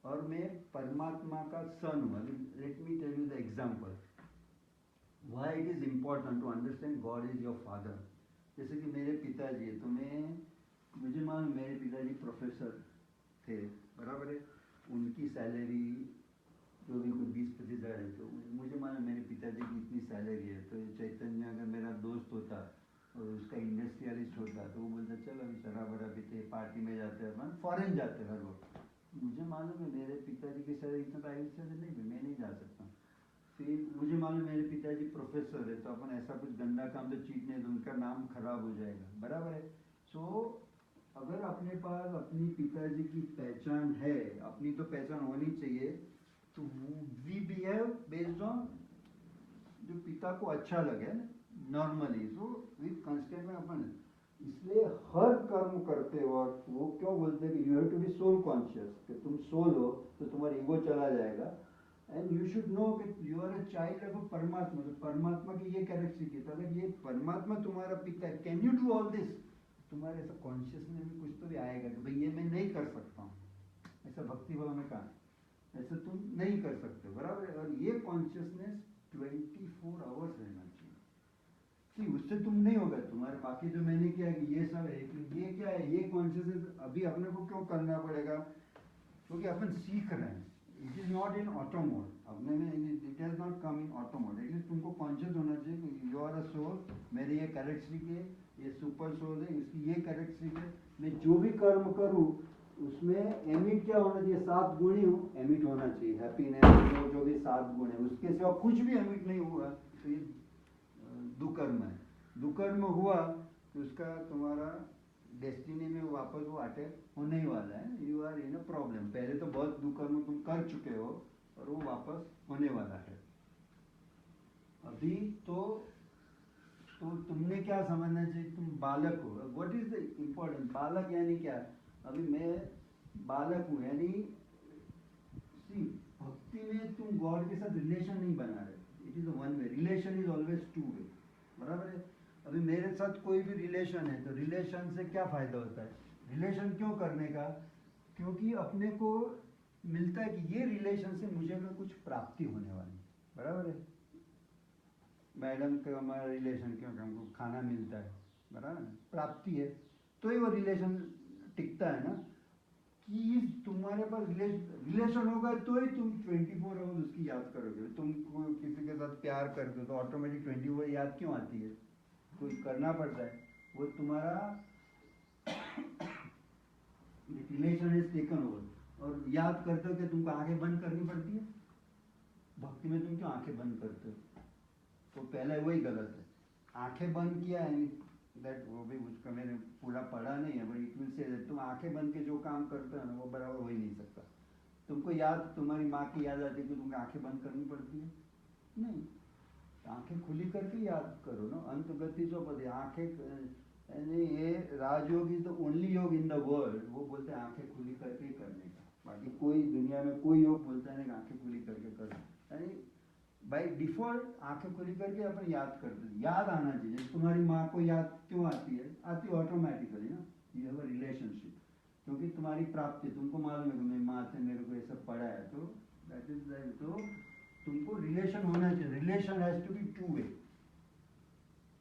S1: और मैं परमात्मा का सन हूँ। Let me tell you the example why it is important to understand God is your father। जैसे कि मेरे पिताजी है, तो मुझे मालूम मेरे पिताजी प्रोफेसर थे, बराबर है, उनकी सैलरी जो भी कुछ 20-25 हज़ार है, तो मुझे मालूम मेरे पिताजी की इतनी सैलरी है। तो चैतन्य अगर मेरा दोस्त होता और उसका इंडस्ट्रियलिस्ट होता, तो वो बोलता चल अभी शराब वराब पीते, पार्टी में जाते हैं, फॉरेन जाते हर वक्त। मुझे मालूम है मेरे पिताजी की सैलरी इतना प्राइवेट सैलरी नहीं, मैं नहीं जा सकता। फिर मुझे मालूम मेरे पिताजी प्रोफेसर है, तो अपन ऐसा कुछ गंदा काम तो चीट नहीं, तो उनका नाम खराब हो जाएगा, बराबर है। सो अगर अपने पास अपनी पिताजी की पहचान है, अपनी तो पहचान होनी चाहिए, तो वी बिहेव बेस्ड ऑन जो पिता को अच्छा लगे नॉर्मली, सो वी कंस्टेंट में अपन, इसलिए हर कर्म करते वक्त वो क्यों बोलते हैं कि you have to be soul conscious, कि तुम सोल हो तो तुम्हारा ईगो चला जाएगा, एंड यू शुड नो कि you are a child of परमात्मा। तो परमात्मा की ये कैरेक्टरिस्टिक है, अगर ये परमात्मा तुम्हारा पिता है, can you do all this, तुम्हारे ऐसा कॉन्शियसनेस में कुछ तो भी आएगा कि भाई ये मैं नहीं कर सकता हूँ, ऐसा भक्ति भाव में कहा, ऐसा तुम नहीं कर सकते, बराबर है। और ये कॉन्शियसनेस 24 आवर्स रहना चाहिए। उससे तुम नहीं होगा, तुम्हारे बाकी जो मैंने किया कि ये सब है, कि ये क्या है, ये कॉन्शियसनेस अभी अपने को क्यों करना पड़ेगा, क्योंकि अपन सीख रहे हैं। It is not in auto mode, अपने में it has not come in auto mode. At least तुमको कॉन्शियस होना चाहिए कि यू आर अ सोल, मेरे ये कैरेक्टरिस्टिक है, ये सुपर सोल है, इसकी ये कैरेक्टरिस्टिक है, मैं जो भी कर्म करूँ उसमें एमिट क्या होना चाहिए, 7 गुण ही एमिट होना चाहिए, हैप्पीनेस, जो भी 7 गुण है उसके सिवा कुछ भी एमिट नहीं हुआ तो ये दुकर्म है। दुकर्म हुआ तो उसका तुम्हारा डेस्टिनी में वापस वो अटैक होने ही वाला है, you are in a problem. पहले तो बहुत दुकर्म तुम कर चुके हो और वो वापस होने वाला है। अभी तो तुमने क्या समझना चाहिए, तुम बालक हो। व्हाट इज द इम्पोर्टेंट, बालक यानी क्या? अभी मैं बालक हूँ, यानी भक्ति में तुम गॉड के साथ रिलेशन नहीं बना रहे, it is one way, relation is always 2 वे। बराबर है। अभी मेरे साथ कोई भी रिलेशन है तो रिलेशन से क्या फ़ायदा होता है, रिलेशन क्यों करने का, क्योंकि अपने को मिलता है कि ये रिलेशन से मुझे में कुछ प्राप्ति होने वाली, बराबर है। मैडम का हमारा रिलेशन क्यों, हमको खाना मिलता है, बराबर है, प्राप्ति है, तो ही वो रिलेशन टिकता है ना। कि तुम्हारे पास रिलेशन होगा तो ही तुम 24 आवर्स उसकी याद करोगे। तुम किसी के साथ प्यार करते हो तो ऑटोमेटिक 24 याद क्यों आती है, कुछ करना पड़ता है। वो तुम्हारा रिलेशन इज टेकन ओवर। और याद करते हो कि तुमको आंखें बंद करनी पड़ती है, भक्ति में तुम क्यों आंखें बंद करते हो, तो पहले वही गलत है। आंखें बंद किया है दैट, वो भी उसका मैंने पूरा पढ़ा नहीं है, बट इट विल से तुम आंखें बंद के जो काम करते हो ना वो बराबर हो ही नहीं सकता। तुमको याद, तुम्हारी माँ की याद आती है कि तुमको आंखें बंद करनी पड़ती है, नहीं, आंखें खुली करके याद करो ना। अंत गति जो पद आंखें, यानी ये राजयोग इज द ओनली योग इन द वर्ल्ड, वो बोलते हैं आंखें खुली करके ही करने का। बाकी कोई दुनिया में कोई योग बोलता है ना आंखें खुली करके करो, यानी बाई डिफॉल्ट आंखें खुली करके अपन याद करते हैं। याद आना चाहिए। तुम्हारी माँ को याद क्यों आती है, आती ऑटोमेटिकली ना, यू हैव अ रिलेशनशिप, क्योंकि तुम्हारी प्राप्ति, तुमको मालूम है कि मेरी माँ से मेरे को ये सब पढ़ा है, तो दैट इज दैट, तो तुमको रिलेशन होना चाहिए। Relation has to be two way,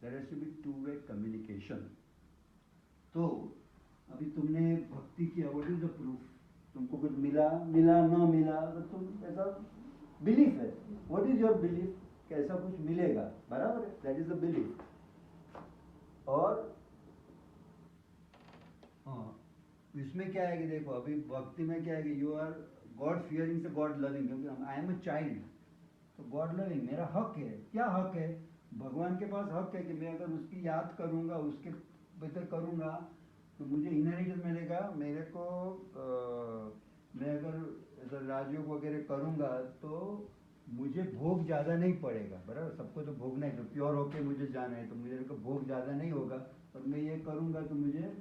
S1: there has to be two way communication. तो अभी तुमने भक्ति किया, व्हाट इज द प्रूफ, तुमको कुछ मिला मिला ना मिला, तो तुम ऐसा बिलीफ है, व्हाट इज योर बिलीफ कि ऐसा कुछ मिलेगा, बराबर है, दैट इज द बिलीफ। और हाँ, इसमें क्या है कि देखो अभी भक्ति में क्या है कि यू आर गॉड फियरिंग से गॉड लविंग, क्योंकि आई एम अ चाइल्ड, तो गॉड लविंग मेरा हक है। क्या हक है, भगवान के पास हक है कि मैं अगर उसकी याद करूंगा, उसके बेहतर करूंगा तो मुझे इनहेरिटेंस मिलेगा। मेरे को मैं अगर राजयोग वगैरह करूंगा तो मुझे भोग ज़्यादा नहीं पड़ेगा, बराबर। सबको तो भोग नहीं, तो प्योर होके मुझे जाना है तो मुझे को भोग ज़्यादा नहीं होगा, और मैं ये करूंगा तो मुझे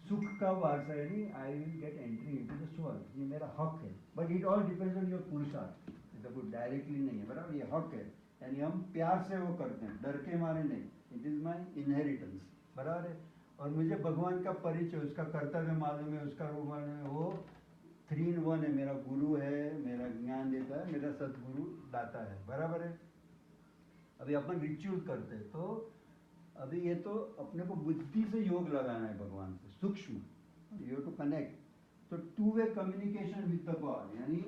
S1: सुख का वारसा, यानी I will get entry into the स्वर्ग, ये मेरा हक है। But it all depends on your पुरुषार्थ, तो कुछ डायरेक्टली नहीं है, बराबर, ये हक है, यानी हम प्यार से वो करते हैं, डर के मारे नहीं, इट इज़ माई इनहेरिटेंस, बराबर है। और मुझे भगवान का परिचय, उसका कर्तव्य मालूम है, उसका वो मालूम है, वो 3 in 1 है, मेरा गुरु है, मेरा ज्ञान देता है, मेरा सदगुरु दाता है, बराबर है। अभी अपन रिचुअल करते हैं तो अभी ये तो अपने को बुद्धि से योग लगाना है भगवान से, सूक्ष्म, यू टू कनेक्ट, तो to way communication with the God, यानी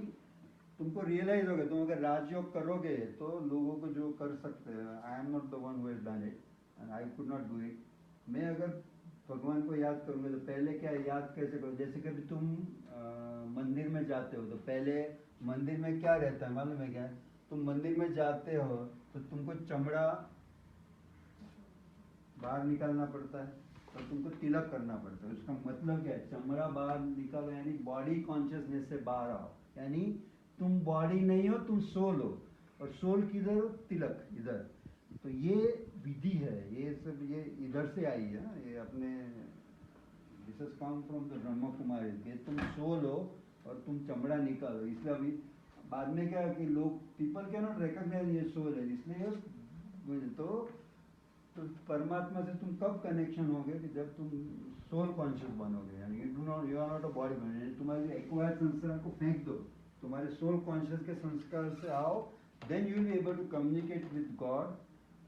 S1: तुमको रियलाइज होगा, तुम अगर राजयोग करोगे तो लोगों को जो कर सकते हैं, I am not the one who has done it and I could not do it. मैं अगर भगवान को याद करूँगा तो पहले क्या याद कैसे करो, जैसे कभी तुम मंदिर में जाते हो तो पहले मंदिर में क्या रहता है मालूम है क्या, तुम मंदिर में जाते हो तो तुमको चमड़ा बाहर निकालना पड़ता है, तो तुमको तिलक करना पड़ता है। उसका मतलब क्या है, चमड़ा बाहर निकालो, यानी बॉडी कॉन्शियसनेस से बाहर आओ, यानी तुम बॉडी नहीं हो, तुम सोल हो, और सोल किधर हो, तिलक इधर। तो ये विधि है, ये सब ये इधर से आई है ना, ये अपने this is come from the Brahma Kumari, ये तुम सोल हो और तुम चमड़ा निकालो। इसलिए अभी बाद में क्या है कि लोग, पीपल कैन नॉट रिकॉग्नाइज ये सोल है, इसलिए तो परमात्मा से तुम कब कनेक्शन होगे कि जब तुम सोल कॉन्शियस बनोगे, यानी you do not, you are not a body बन, तुम्हारे एक्वायर्ड संस्कार को फेंक दो, तुम्हारे सोल कॉन्शियस के संस्कार से आओ, then you will be able to communicate with God.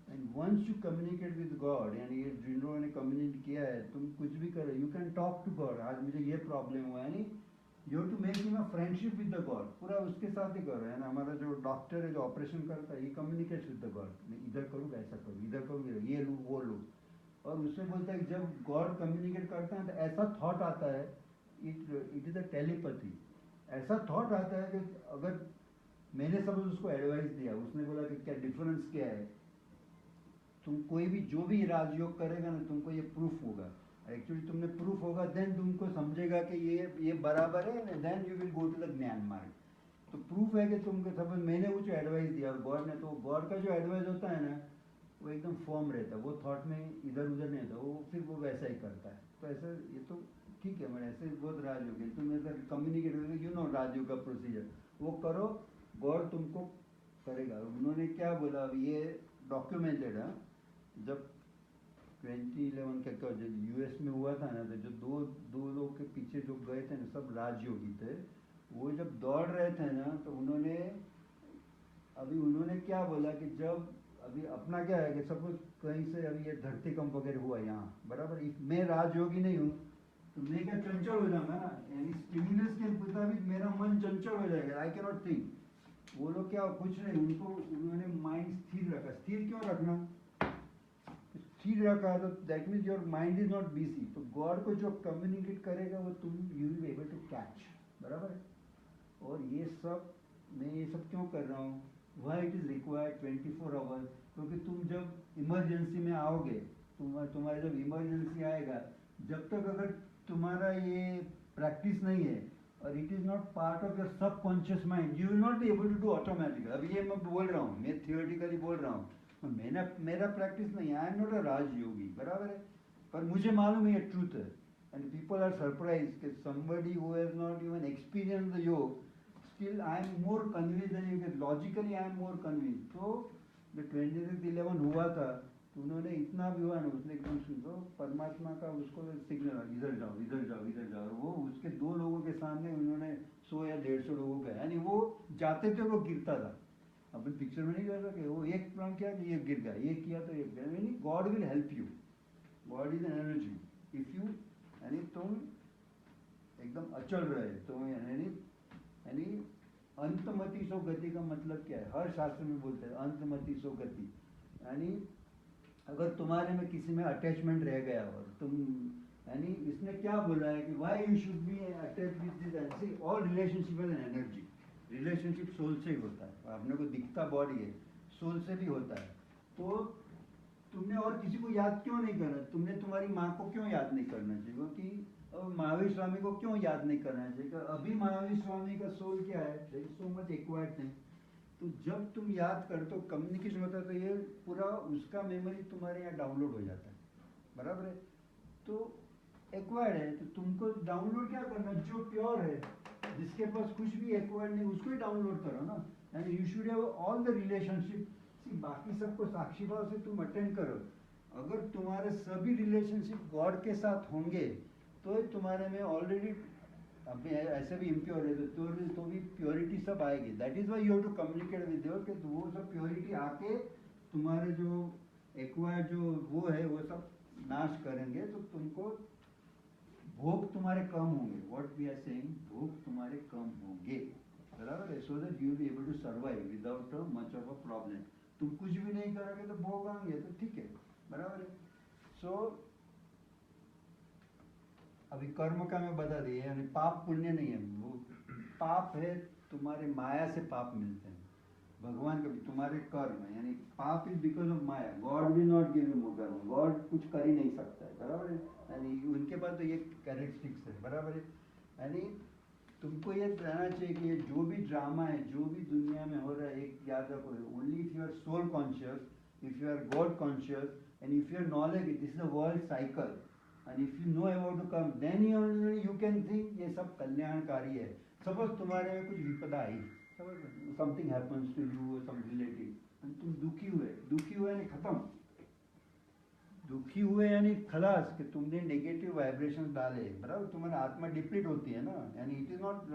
S1: And once you communicate with God, यानी ये जिन लोगों ने कम्युनिकेट किया है, तुम कुछ भी करो, you can talk to God, आज मुझे ये प्रॉब्लम हुआ, यानी you have to make him a friendship with the God, पूरा उसके साथ ही करो, है ना। हमारा जो डॉक्टर है जो ऑपरेशन करता है, ये कम्युनिकेट्स विद द गॉड, मैं इधर करूँगा ऐसा करूँ, इधर करूँगा ये लूँ वो लूँ, और उससे बोलता है जब गॉड कम्युनिकेट करता है तो ऐसा थॉट आता है, इट इज़ अ टेलीपैथी, ऐसा थॉट आता है कि अगर मैंने सब उसको एडवाइस दिया, उसने बोला कि क्या डिफरेंस क्या है, तुम कोई भी जो भी राजयोग करेगा ना, तुमको ये प्रूफ होगा, एक्चुअली तुमने प्रूफ होगा, देन तुमको समझेगा कि ये बराबर है, then you will go to the ज्ञान मार्ग। तो प्रूफ है कि तुमको सपोज मैंने वो जो एडवाइस दिया और गॉड ने, तो गॉड का जो एडवाइस होता है ना वो एकदम फॉर्म रहता है, वो थॉट में इधर उधर नहीं होता, वो फिर वो वैसा ही करता है। तो ऐसे ये तो ठीक है, मैंने ऐसे बहुत राजयोग है, तुम अगर कम्युनिकेट करोगे, यू नो राजयोग का प्रोसीजर, वो करो, गॉड तुमको करेगा। उन्होंने क्या बोला, अब ये डॉक्यूमेंटेड है, जब 2011 का क्या जब यूएस में हुआ था ना, तो जो दो लोग के पीछे जो गए थे ना, सब राजयोगी थे। वो जब दौड़ रहे थे ना, तो उन्होंने क्या बोला कि जब अभी अपना क्या है कि सपोज कहीं से अभी ये धरती कंप वगैरह हुआ यहाँ, बराबर, मैं राजयोगी नहीं हूँ, तो मैं क्या चंचल हो जाऊंगा ना, यानी स्टिमुलस के मुताबिक मेरा मन चंचल हो जाएगा, आई कैन नॉट थिंक। वो लोग क्या, कुछ नहीं, उन्होंने माइंड स्थिर रखा। स्थिर क्यों रखना? स्थिर रखा है तो that means your mind is not busy. तो गॉड को जो कम्युनिकेट करेगा वो you will be able to catch, बराबर है। और मैं ये सब क्यों कर रहा हूँ? Why it is required 24 hours? क्योंकि तुम जब इमरजेंसी में आओगे, तुम्हारे जब इमरजेंसी आएगा, जब तक अगर तुम्हारा ये प्रैक्टिस नहीं है और it is not part of your subconscious mind, you will not be able to do automatically. अभी ये मैं बोल रहा हूँ, मैं थियोरेटिकली बोल रहा हूँ, मेरा प्रैक्टिस नहीं, आई एम नॉट अ राजयोगी, बराबर है, पर मुझे मालूम है ये ट्रूथ है। एंड पीपल आर सरप्राइज कि somebody who has not even experience the योग, still I am more convinced than you can, logically I am more convinced। तो जो 26/11 हुआ था, तो उन्होंने इतना भी हुआ ना, उसने एकदम सुनो परमात्मा का उसको सिग्नल, इधर जाओ इधर जाओ इधर जाओ, वो उसके 2 लोगों के सामने उन्होंने 100 या 150 लोगों का, यानी वो जाते थे वो गिरता था। अपन पिक्चर में नहीं कर सके, वो एक प्रण किया कि ये गिर गया, ये किया तो ये गिर गया, यानी God will help you. God is an energy, if you, यानी तुम एकदम अचल रहे तो, यानी अंतमति सो गति का मतलब क्या है? हर शास्त्र में बोलते हैं अंतमति सो गति, यानी अगर तुम्हारे में किसी में अटैचमेंट रह गया और तुम, यानी इसने क्या बोला है कि why you should be attach with this energy. All relationship is an energy. Relationship soul से ही होता है, अपने को दिखता बॉडी है, सोल से भी होता है। तो तुमने और किसी को याद क्यों नहीं करना? तुमने तुम्हारी माँ को क्यों याद नहीं करना चाहिए? क्योंकि महावीर स्वामी को क्यों याद नहीं करना चाहिए? अभी महावीर स्वामी का सोल क्या है? So much acquired thing. तो जब तुम याद करते हो, कम्युनिकेशन होता है, तो ये पूरा उसका मेमोरी तुम्हारे यहाँ डाउनलोड हो जाता है, बराबर है। तो एक्वायर्ड है तो तुमको डाउनलोड क्या करना? जो प्योर है, जिसके पास कुछ भी एक्वायर्ड नहीं, उसको ही डाउनलोड करो ना। And you should have all the relationship. बाकी सबको साक्षी भाव से तुम अटेंड करो। अगर तुम्हारे सभी रिलेशनशिप गॉड के साथ होंगे तो तुम्हारे में ऑलरेडी, अभी ऐसे भी इम्प्योर है तो भी प्योरिटी सब आएगी। That is why you have to communicate with your, कि वो सब प्योरिटी आके तुम्हारे जो एक्वायर जो वो है वो सब नाश करेंगे, तो तुमको भोग तुम्हारे कम होंगे। व्हाट वी आर सेइंग, भोग तुम्हारे कम होंगे, बराबर है। So that you will be able to survive without much of a problem. तुम कुछ भी नहीं करोगे तो भोग आएंगे, तो ठीक है, बराबर है। सो अभी कर्म का मैं बता दिया, यानी पाप पुण्य नहीं है, वो पाप है तुम्हारे माया से पाप मिलते हैं। भगवान का भी तुम्हारे कर्म है, यानी पाप is because of Maya. God will not give you कर्म, गॉड कुछ कर ही नहीं सकता है, बराबर है। यानी उनके पास तो ये कैरेक्टरिस्टिक्स है, बराबर है। यानी तुमको ये रहना चाहिए कि जो भी ड्रामा है, जो भी दुनिया में हो रहा है, एक याद रखो, only if you are soul conscious, if you are God conscious, and if you are knowledge this is the world cycle, and if you know about to come, then you can think ये सब कल्याणकारी है। Suppose तुम्हारे में कुछ विपदा आई, something happens to you, some relative, and तुम दुखी हुए नहीं, खत्म। दुखी हुए यानी खलास, कि तुमने नेगेटिव वाइब्रेशन डाले, बराबर, तुम्हारी आत्मा डिप्लीट होती है ना, यानी इट इज नॉट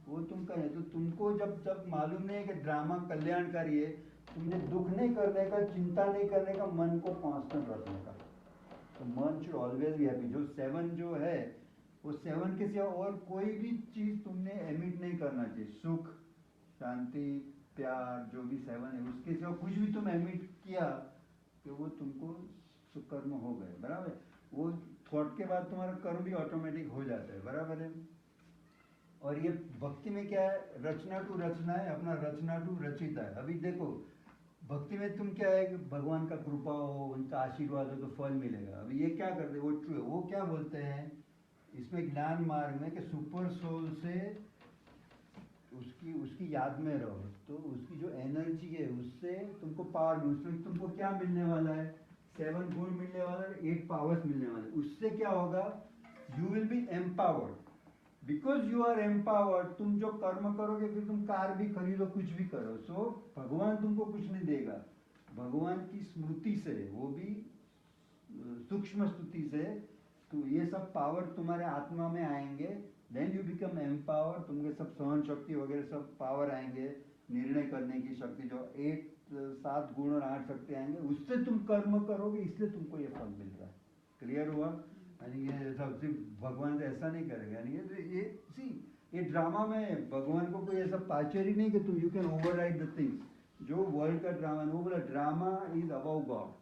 S1: वो तुम कहें। तो तुमको जब मालूम नहीं है कि ड्रामा कल्याणकारी है, तुमने दुख नहीं करने का, चिंता नहीं करने का, मन को कांस्टेंट रखने का। तो मन शुड ऑलवेज बी हैप्पी। जो 7 जो है, वो 7 के सिवा और कोई भी चीज तुमने एमिट नहीं करना चाहिए। सुख, शांति, प्यार, जो भी 7 है, उसके सिवा कुछ भी तुम एमिट किया तो वो तुमको सुकर्म हो गए, बराबर। वो थॉट के बाद तुम्हारा कर्म भी ऑटोमेटिक हो जाता है, बराबर है। और ये भक्ति में क्या है? रचना टू रचना है, अपना रचना टू रचिता है। अभी देखो भक्ति में तुम क्या है कि भगवान का कृपा हो, उनका आशीर्वाद हो तो फल मिलेगा। अभी ये क्या करते, वो ट्रू है, वो क्या बोलते हैं इसमें ज्ञान मार्ग में, कि सुपर सोल से उसकी उसकी याद में रहो, तो उसकी जो एनर्जी है उससे तुमको पावर उसमें तुमको क्या मिलने वाला है? 7 गुण मिलने वाला है, 8 पावर्स मिलने वाले। उससे क्या होगा? You will be empowered. Because you are empowered, तुम जो कर्म करोगे, फिर तुम कार भी खरीदो, कुछ भी करो, सो भगवान तुमको कुछ नहीं देगा। भगवान की स्मृति से, वो भी सूक्ष्म स्तुति से, तो ये सब पावर तुम्हारे आत्मा में आएंगे, देन यू बिकम एम्पावर, तुमके सब सहन शक्ति वगैरह सब पावर आएंगे, निर्णय करने की शक्ति, जो 7 गुण और 8 शक्ति आएंगे, उससे तुम कर्म करोगे, इसलिए तुमको ये फल मिल रहा है। क्लियर हुआ? यानी ये सब सिर्फ भगवान से ऐसा नहीं करेगा, यानी ये सी, ये ड्रामा में भगवान को कोई ऐसा पाचर ही नहीं कि तुम you can override the things. जो वर्ल्ड का ड्रामा, वो बोला ड्रामा इज अबाउ गॉड।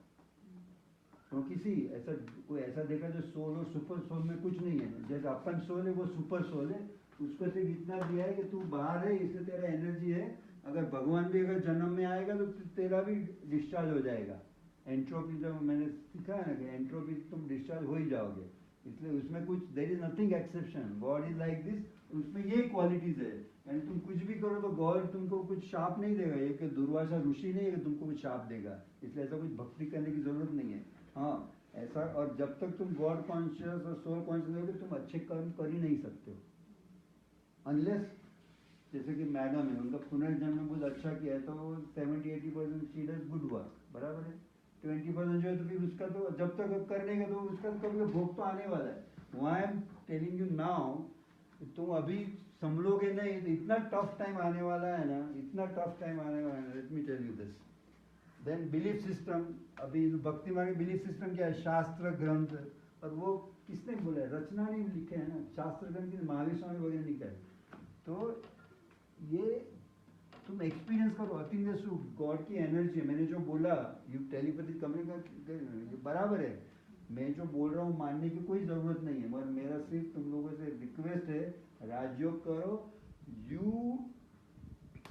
S1: तो किसी ऐसा कोई ऐसा देखा जो सोल और सुपर सोल में कुछ नहीं है, जैसे अपन सोल है वो सुपर सोल है, उसको सिर्फ इतना दिया है कि तू बाहर है इसलिए तेरा एनर्जी है, अगर भगवान भी अगर जन्म में आएगा तो तेरा भी डिस्चार्ज हो जाएगा। एंट्रोपी जो मैंने सीखा है ना कि एंट्रोपी तुम डिस्चार्ज हो ही जाओगे, इसलिए उसमें कुछ there is nothing exception, God is like this, उसमें ये क्वालिटीज है। यानी तुम कुछ भी करो तो गॉड तुमको कुछ शाप नहीं देगा, ये कि दुर्वासा ऋषि नहीं है कि तुमको कुछ शाप देगा, इसलिए ऐसा कुछ भक्ति करने की जरूरत नहीं है। हाँ ऐसा, और जब तक तुम गॉड कॉन्शियस और सोल कॉन्शियस होगे तुम अच्छे कर्म कर ही नहीं सकते हो, अनलेस जैसे कि मैडम है, उनका पुनर्जन्म में बहुत अच्छा किया है तो 70-80% शी डज गुड वर्क, बराबर है। 20% जो है तो फिर उसका तो जब तक करने का तो उसका कभी भोग तो आने वाला है। Why I am telling you now, तुम अभी संभलोगे नहीं, इतना टफ टाइम आने वाला है ना, इतना टफ टाइम आने वाला है। Let me tell you this. Then belief system, अभी भक्ति मार्ग बिलीफ सिस्टम क्या है? शास्त्र ग्रंथ, और वो किसने बोला है? रचना नहीं लिखे है ना, शास्त्र ग्रंथ महावीर स्वामी वगैरह लिखा है। तो ये तुम एक्सपीरियंस करो, अतिंद्रिय सुख, गॉड की एनर्जी। मैंने जो बोला यू टेलीपैथिक कम्युनिकेशन, ये बराबर है, मैं जो बोल रहा हूँ मानने की कोई ज़रूरत नहीं है, मगर मेरा सिर्फ तुम लोगों से रिक्वेस्ट है, राजयोग करो,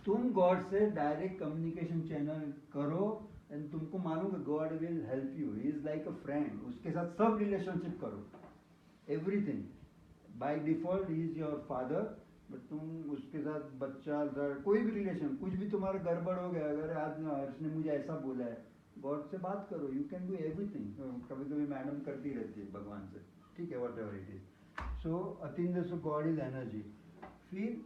S1: तुम गॉड से डायरेक्ट कम्युनिकेशन चैनल करो, एंड तुमको मालूम कि God will help you, he is like a friend, उसके साथ सब रिलेशनशिप करो, everything. By default he is your father, but तुम उसके साथ बच्चा कोई भी रिलेशन, कुछ भी तुम्हारा गड़बड़ हो गया, अगर आज हर्ष ने मुझे ऐसा बोला है, गॉड से बात करो, यू कैन डू एवरीथिंग। कभी कभी मैडम करती रहती है भगवान से, ठीक है, whatever it is. So अतिंद्रिय सो गॉड इज एनर्जी। फिर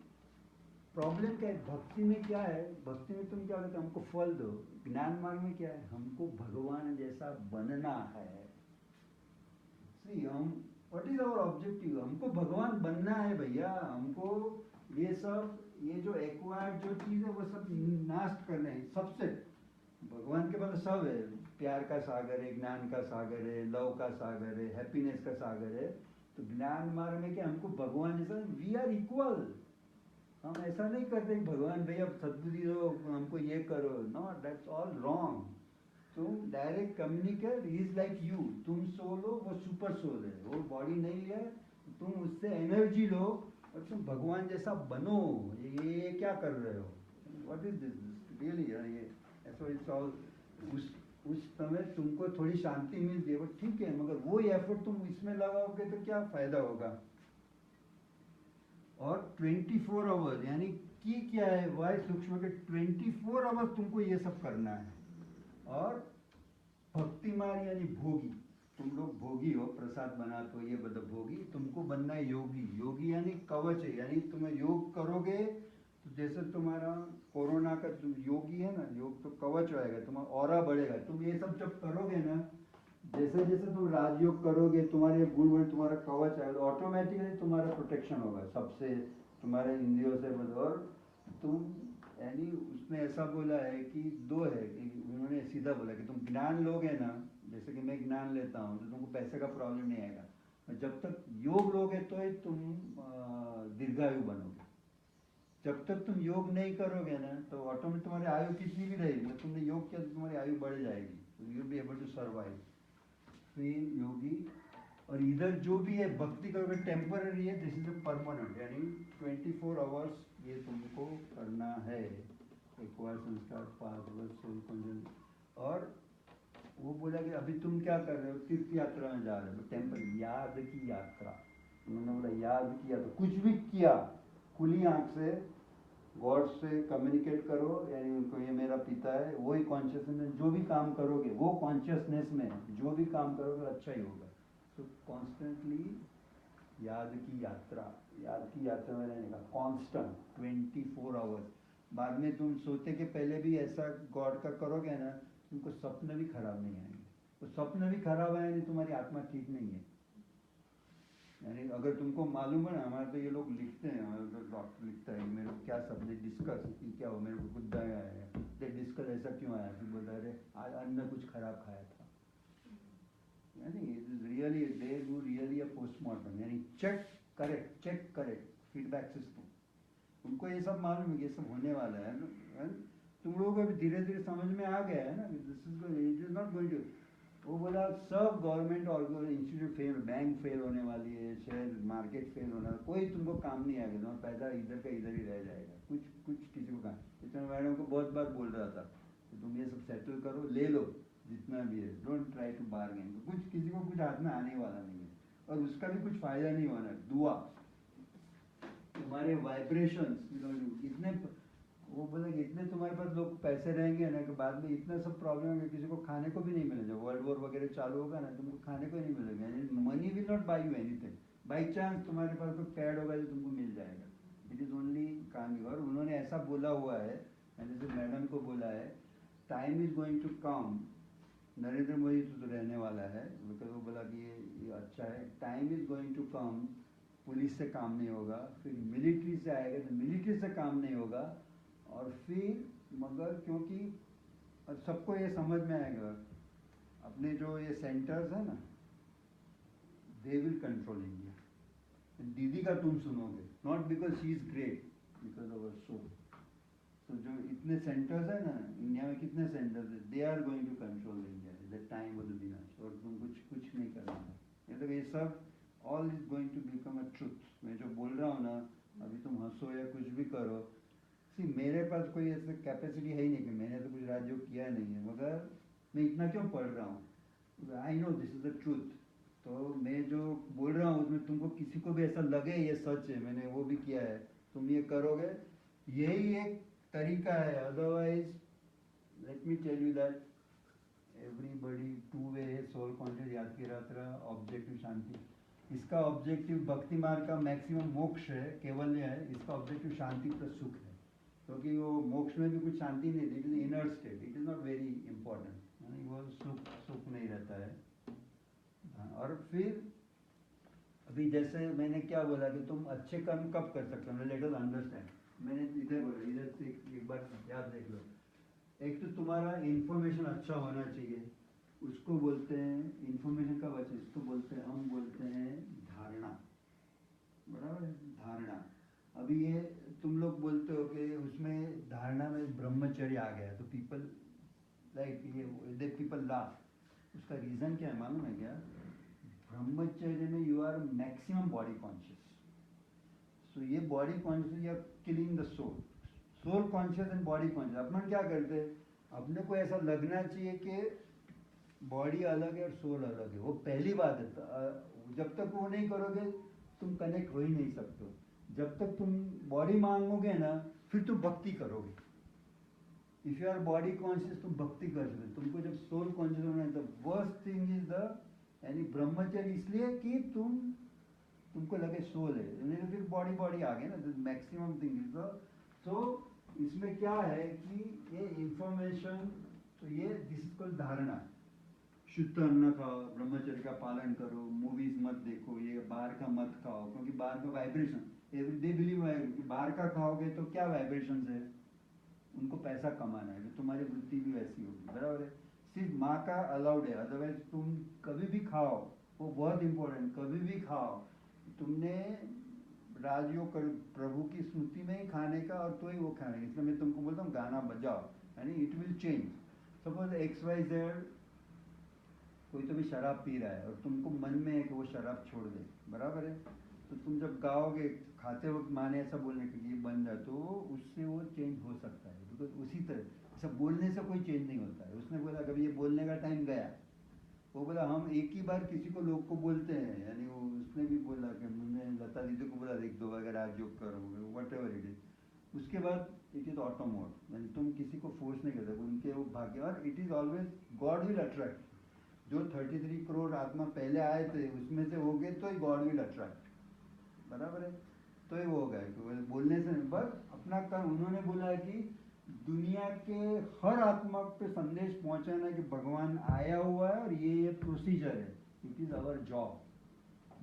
S1: प्रॉब्लम क्या है भक्ति में? क्या है भक्ति में? तुम क्या कहते हो? हमको फल दो। ज्ञान मार्ग में क्या है? हमको भगवान जैसा बनना है। सी हम, व्हाट इज आवर ऑब्जेक्टिव? हमको भगवान बनना है भैया। हमको ये सब, ये जो एक्वायर्ड जो चीज है वो सब नाश करना है सबसे। भगवान के पास सब है, प्यार का सागर है, ज्ञान का सागर है, लव का सागर है, हैप्पीनेस का सागर है। तो ज्ञान मार्ग में क्या हमको भगवान जैसा, वी आर इक्वल। हम ऐसा नहीं करते भगवान भैया सद्बुद्धि दो, हमको ये करो, नो, दैट्स ऑल रॉन्ग। तुम direct communicate, he is like you, तुम सोल हो, वो सुपर सोल है, वो बॉडी नहीं है, तुम उससे एनर्जी लो और तुम भगवान जैसा बनो। ये क्या कर रहे हो? What is this really? ये ऐसा इट्स ऑल। उस समय तुमको थोड़ी शांति मिलती है, बट ठीक है, मगर वो एफर्ट तुम इसमें लगाओगे तो क्या फायदा होगा? और 24 आवर्स यानी कि क्या है, वाई सूक्ष्म के 24 आवर्स तुमको ये सब करना है। और भक्ति मार्ग यानी भोगी, तुम लोग भोगी हो, प्रसाद बनाते हो, ये बता भोगी। तुमको बनना है योगी। योगी यानी कवच है, यानी तुम योग करोगे तो जैसे तुम्हारा कोरोना का तुम योगी है ना, योग तो कवच रहेगा, तुम्हारा ऑरा बढ़ेगा। तुम ये सब जब करोगे ना, जैसे जैसे तुम राजयोग करोगे, तुम्हारे गुण तुम्हारा कवच आएगा, ऑटोमेटिकली तुम्हारा प्रोटेक्शन होगा सबसे, तुम्हारे इंद्रियों से। और तुम, यानी उसने ऐसा बोला है कि दो है, कि उन्होंने सीधा बोला कि तुम ज्ञान लोगे ना, जैसे कि मैं ज्ञान लेता हूँ तो तुमको पैसे का प्रॉब्लम नहीं आएगा, जब तक योग लोगे तो ही तुम दीर्घायु बनोगे। जब तक तुम योग नहीं करोगे ना तो ऑटोमेटिक तुम्हारी आयु कितनी भी रहेगी, तुमने योग किया तो तुम्हारी आयु बढ़ जाएगी, you will be able to survive. योगी। और इधर जो भी है भक्ति करोगे टेम्पररी है, दिस इज परमानेंट, यानी 24 आवर्स ये तुमको करना है। एक बार संस्कार 5 वर्ष सोल पंजन। और वो बोला कि अभी तुम क्या कर रहे हो? तीर्थ यात्रा में जा रहे हो, टेम्पल, याद की यात्रा। उन्होंने बोला याद किया तो कुछ भी किया, खुली आंख से गॉड से कम्युनिकेट करो, यानी उनको ये मेरा पिता है, वही कॉन्शियसनेस, जो भी काम करोगे वो कॉन्शियसनेस में जो भी काम करोगे अच्छा ही होगा। तो कॉन्स्टेंटली याद की यात्रा, याद की यात्रा में रहने का, कॉन्स्टेंट 24 आवर्स। बाद में तुम सोते के पहले भी ऐसा गॉड का करोगे ना, तुमको स्वप्न भी खराब नहीं आएंगे। तो स्वप्न भी खराब आए नहीं, तुम्हारी आत्मा ठीक नहीं है। यानी अगर तुमको मालूम है ना, हमारे तो ये लोग लिखते हैं, हमारे तो डॉक्टर लिखता है मेरे को क्या सब डिस्कस कि क्या हो, मेरे को गुद्दा आया है, दे डिस्कस ऐसा क्यों आया, फिर बोलता अरे आज अन्न कुछ खराब खाया था। यानी it is really they do really a postmortem, यानी चेक करेक्ट फीडबैक सिस्टम। उनको ये सब मालूम है कि ये सब होने वाला है ना। तुम लोगों को भी धीरे धीरे समझ में आ गया है ना, this is not going to. वो बोला सब गवर्नमेंट और इंस्टीट्यूट फेल, बैंक फेल होने वाली है, शेयर मार्केट फेल होने वाला, कोई तुमको काम नहीं आएगा, तुम्हारा पैसा इधर का इधर ही रह जाएगा, कुछ किसी को काम। इतना मैडम को बहुत बार बोल रहा था कि तुम ये सब सेटल करो, ले लो जितना भी है, डोंट ट्राई टू बार्गेन। कुछ किसी को कुछ हाथ में आने वाला नहीं है, और उसका भी कुछ फायदा नहीं होना। दुआ, तुम्हारे वाइब्रेशंस इतने, वो बोले कि इतने तुम्हारे पास लोग पैसे रहेंगे ना कि बाद में इतना सब प्रॉब्लम है, किसी को खाने को भी नहीं मिलेगा। वर्ल्ड वॉर वगैरह चालू होगा ना, तुमको खाने को नहीं मिलेगा। Money will not by you anything, by chance तुम्हारे पास कोई पैड होगा जो तुमको मिल जाएगा। इट इज ओनली काम। और उन्होंने ऐसा बोला हुआ है, मैंने जैसे मैडम को बोला है, time is going to come. Narendra Modi तो रहने वाला है, बिकॉज वो बोला कि ये अच्छा है। Time is going to come, police से काम नहीं होगा, फिर मिलिट्री से आएगा तो मिलिट्री से काम नहीं होगा, और फिर मगर क्योंकि सबको ये समझ में आएगा, अपने जो ये सेंटर्स है ना, दे विल कंट्रोल इंडिया। दीदी का तुम सुनोगे, not because she is great, because of our soul. तो जो इतने सेंटर्स है ना इंडिया में, कितने सेंटर्स है, they are going to control India the time of the विनाश। और तुम कुछ नहीं करना है, मतलब ये सब all is going to become a truth. मैं जो बोल रहा हूँ ना, अभी तुम हंसो या कुछ भी करो, मेरे पास कोई ऐसे कैपेसिटी है ही नहीं कि मैंने तो कुछ राजयोग किया नहीं है, मगर मैं इतना क्यों पढ़ रहा हूँ, I know this is the truth. तो मैं जो बोल रहा हूँ उसमें तुमको किसी को भी ऐसा लगे ये सच है, मैंने वो भी किया है, तुम ये करोगे, यही एक तरीका है। Otherwise let me tell you that everybody two way है, सोल कॉन्शियस, याद की रात्रा, ऑब्जेक्टिव शांति। इसका ऑब्जेक्टिव भक्ति मार्ग का मैक्सिमम मोक्ष है, केवल्य है, इसका ऑब्जेक्टिव शांति प्लस सुख है। क्योंकि वो मोक्ष में भी कुछ शांति नहीं, it is inner state, it is not very important, वो सुख नहीं रहता है। और फिर अभी जैसे मैंने क्या बोला कि तुम अच्छे कर्म कब कर सकते हो, लेट अस अंडरस्टैंड। मैंने इधर बोला, इधर से एक बार याद देख लो। एक तो तुम्हारा इंफॉर्मेशन अच्छा होना चाहिए, उसको बोलते हैं इंफॉर्मेशन का बच्चे, इसको बोलते हैं, हम बोलते हैं धारणा, बराबर है, धारणा। अभी ये तुम लोग बोलते हो कि उसमें धारणा में ब्रह्मचर्य आ गया, तो पीपल लाइक ये पीपल लाफ। उसका रीजन क्या है मालूम है क्या? ब्रह्मचर्य में you are maximum body conscious. So ये body conscious, you are killing the soul. Soul conscious and body conscious. अपन क्या करते हैं, अपने को ऐसा लगना चाहिए कि बॉडी अलग है और सोल अलग है। वो पहली बात है, जब तक वो नहीं करोगे तुम कनेक्ट हो ही नहीं सकते हो। जब तक तुम बॉडी मांगोगे ना, फिर तुम भक्ति करोगे। If you our body conscious तुम भक्ति कर सकते। तुमको जब सोल कॉन्शियस होना है, the worst thing is the, यानी ब्रह्मचर्य इसलिए कि तुमको लगे सोल है, नहीं तो फिर बॉडी आ गया ना, मैक्सिमम थिंग इज द। तो इसमें क्या है कि ये इंफॉर्मेशन, तो ये दिस इज कॉल्ड धारणा। शुद्ध अन्न खाओ, ब्रह्मचर्य का पालन करो, मूवीज मत देखो, ये बाहर का मत खाओ, क्योंकि बाहर का वाइब्रेशन, दे बिलीव है कि बाहर का खाओगे तो क्या वाइब्रेशन है, उनको पैसा कमाना है, तो तुम्हारी वृत्ति भी वैसी होगी, बराबर है। सिर्फ माँ का अलाउड है, अदरवाइज तुम कभी भी खाओ, वो बहुत इंपॉर्टेंट, कभी भी खाओ, तुमने राजयोग कर प्रभु की स्मृति में ही खाने का, और तो ही वो खाने का। इसलिए मैं तुमको बोलता हूँ गाना बजाओ, यानी it will change. Suppose XYZ कोई तो भी शराब पी रहा है और तुमको मन में है कि वो शराब छोड़ दे, बराबर है, तो तुम जब गाओगे खाते वक्त माने ऐसा बोलने के लिए बन जाए, तो उससे वो चेंज हो सकता है। बिकॉज उसी तरह ऐसा बोलने से कोई चेंज नहीं होता है। उसने बोला कभी ये बोलने का टाइम गया, वो बोला हम एक ही बार किसी को लोग को बोलते हैं, यानी वो उसने भी बोला कि मैंने लता दीदी को बोला एक दो अगर आप योग करोगे वट एवर इट इज, उसके बाद इट इज ऑटो मोड, यानी तुम किसी को फोर्स नहीं करते, उनके वो भाग्य। और it is always God will attract. जो 33 करोड़ आत्मा पहले आए थे उसमें से हो गए तो ही गॉड विल अट्रैक्ट, बराबर है, तो ही वो हो गए। तो बोलने से बस अपना कर्म, उन्होंने बोला कि दुनिया के हर आत्मा पे संदेश पहुंचाना कि भगवान आया हुआ है और ये प्रोसीजर है, इट इज आवर जॉब।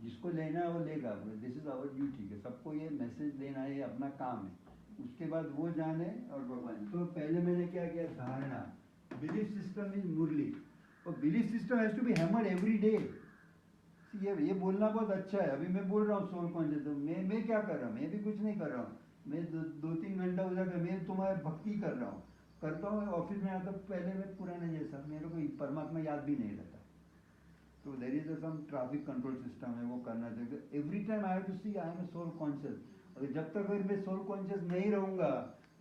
S1: जिसको लेना है वो लेगा, दिस इज आवर ड्यूटी है, सबको ये मैसेज देना है, ये अपना काम है। उसके बाद वो जाने और भगवान। तो पहले मैंने क्या किया, धारणा, बिलीफ सिस्टम इज मुरली, और belief system has to be hammered every day. ये बोलना बहुत अच्छा है, अभी मैं बोल रहा हूँ सोल कॉन्शियस, मैं क्या कर रहा हूँ, मैं भी कुछ नहीं कर रहा हूँ, मैं 2-3 घंटा हो जाकर मैं तुम्हारे भक्ति कर रहा हूँ, करता हूँ। ऑफिस में आता पहले मैं पुराने जैसा, मेरे को परमात्मा याद भी नहीं रहता। तो there is some traffic control system है, वो करना चाहिए। Every time I have to see I am a soul conscious. अगर जब तक अगर मैं सोल कॉन्शियस नहीं रहूँगा,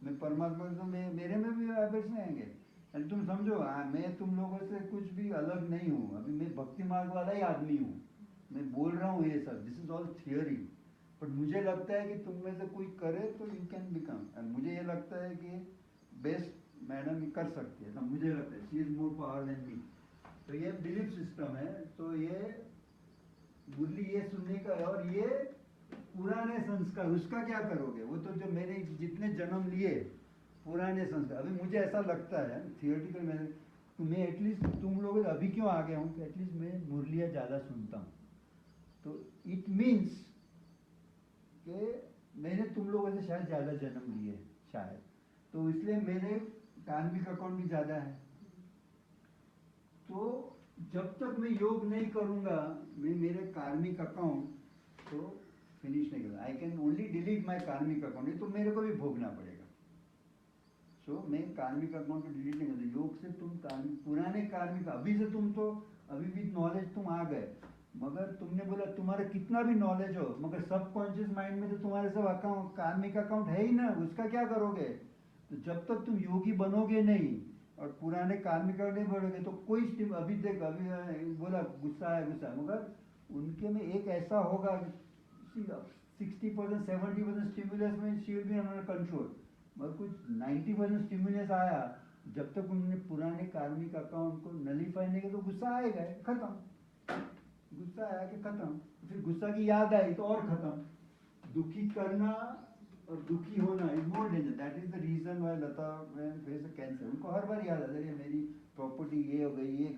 S1: मैं परमात्मा, तो मेरे में भी वाइब्रेशन नहीं आएंगे। एंड तुम समझो, मैं तुम लोगों से कुछ भी अलग नहीं हूँ, अभी मैं भक्ति मार्ग वाला ही आदमी हूँ। मैं बोल रहा हूँ ये सब, this is all theory, but मुझे लगता है कि तुम में से कोई करे तो यू कैन बिकम। एंड मुझे ये लगता है कि बेस्ट मैडम कर सकती है, तो मुझे लगता है she is more power than me. तो ये बिलीफ सिस्टम है। तो ये मुरली ये सुनने का है, और ये पुराने संस्कार, उसका क्या करोगे? वो तो जो मैंने जितने जन्म लिए पुराने संस्कार, अभी मुझे ऐसा लगता है थियोरेटिकल मैंने, तो मैं एटलीस्ट तुम लोग अभी क्यों आ गया हूँ कि एटलीस्ट मैं मुरलियाँ ज़्यादा सुनता हूँ। तो इट मीन्स कि मैंने तुम लोगों से शायद ज़्यादा जन्म लिए शायद, तो इसलिए मेरे कार्मिक अकाउंट भी ज़्यादा है। तो जब तक मैं योग नहीं करूँगा, मैं मेरे कार्मिक अकाउंट तो फिनिश नहीं करूँगा। आई कैन ओनली डिलीट माई कार्मिक अकाउंट, ये तो मेरे को भी भोगना पड़ेगा। सो मैं कार्मिक अकाउंट को डिलीट नहीं करता। योग से तुम पुराने कार्मिक, अभी से तुम तो अभी भी नॉलेज तुम आ गए, मगर तुमने बोला तुम्हारा कितना भी नॉलेज हो, मगर सबकॉन्शियस माइंड में तो तुम्हारे सब अकाउंट, कार्मिक अकाउंट है ही ना, उसका क्या करोगे? तो जब तक तुम योगी बनोगे नहीं और पुराने कार्मिक अकाउंट नहीं बढ़ोगे, तो कोई अभी देख, अभी बोला गुस्सा है, मगर उनके में एक ऐसा होगा 60% 70% स्टिमुलस में she will be under control, मगर कुछ 90% स्टिमुलस आया, जब तक उन्होंने पुराने कार्मिक अकाउंट को नलीफाई नहीं किया तो गुस्सा आएगा, खत्म। गुस्सा आया कि खत्म, फिर गुस्सा की याद आई तो और खत्म। दुखी करना और दुखी होना is more danger. That is the reason why Lata face cancer, उनको हर बार याद आता है मेरी प्रॉपर्टी ये हो गई, ये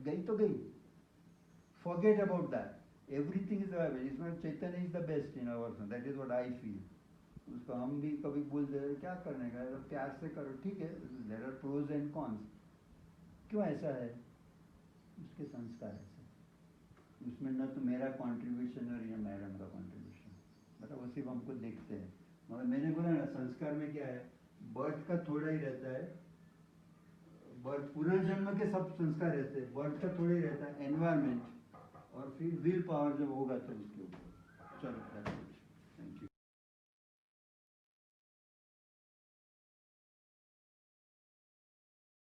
S1: गई तो गई, forget about that, everything is available. इसमें Chaitanya is the best in our, that is what I feel. उसको हम भी कभी बोलते हैं क्या करने का, प्यार से करो, ठीक है, there are pros and cons. क्यों ऐसा है? उसके संस्कार ऐसे, उसमें न तो मेरा कंट्रीब्यूशन और या मैडम का कंट्रीब्यूशन, मतलब वो सिर्फ हमको देखते हैं। मगर मैंने बोला ना, संस्कार में क्या है, बर्थ का थोड़ा ही रहता है, बर्थ पुनर्जन्म के सब संस्कार रहते हैं, बर्थ का थोड़ा ही रहता है, एनवायरमेंट और फिर विल पावर जब होगा तो उसके ऊपर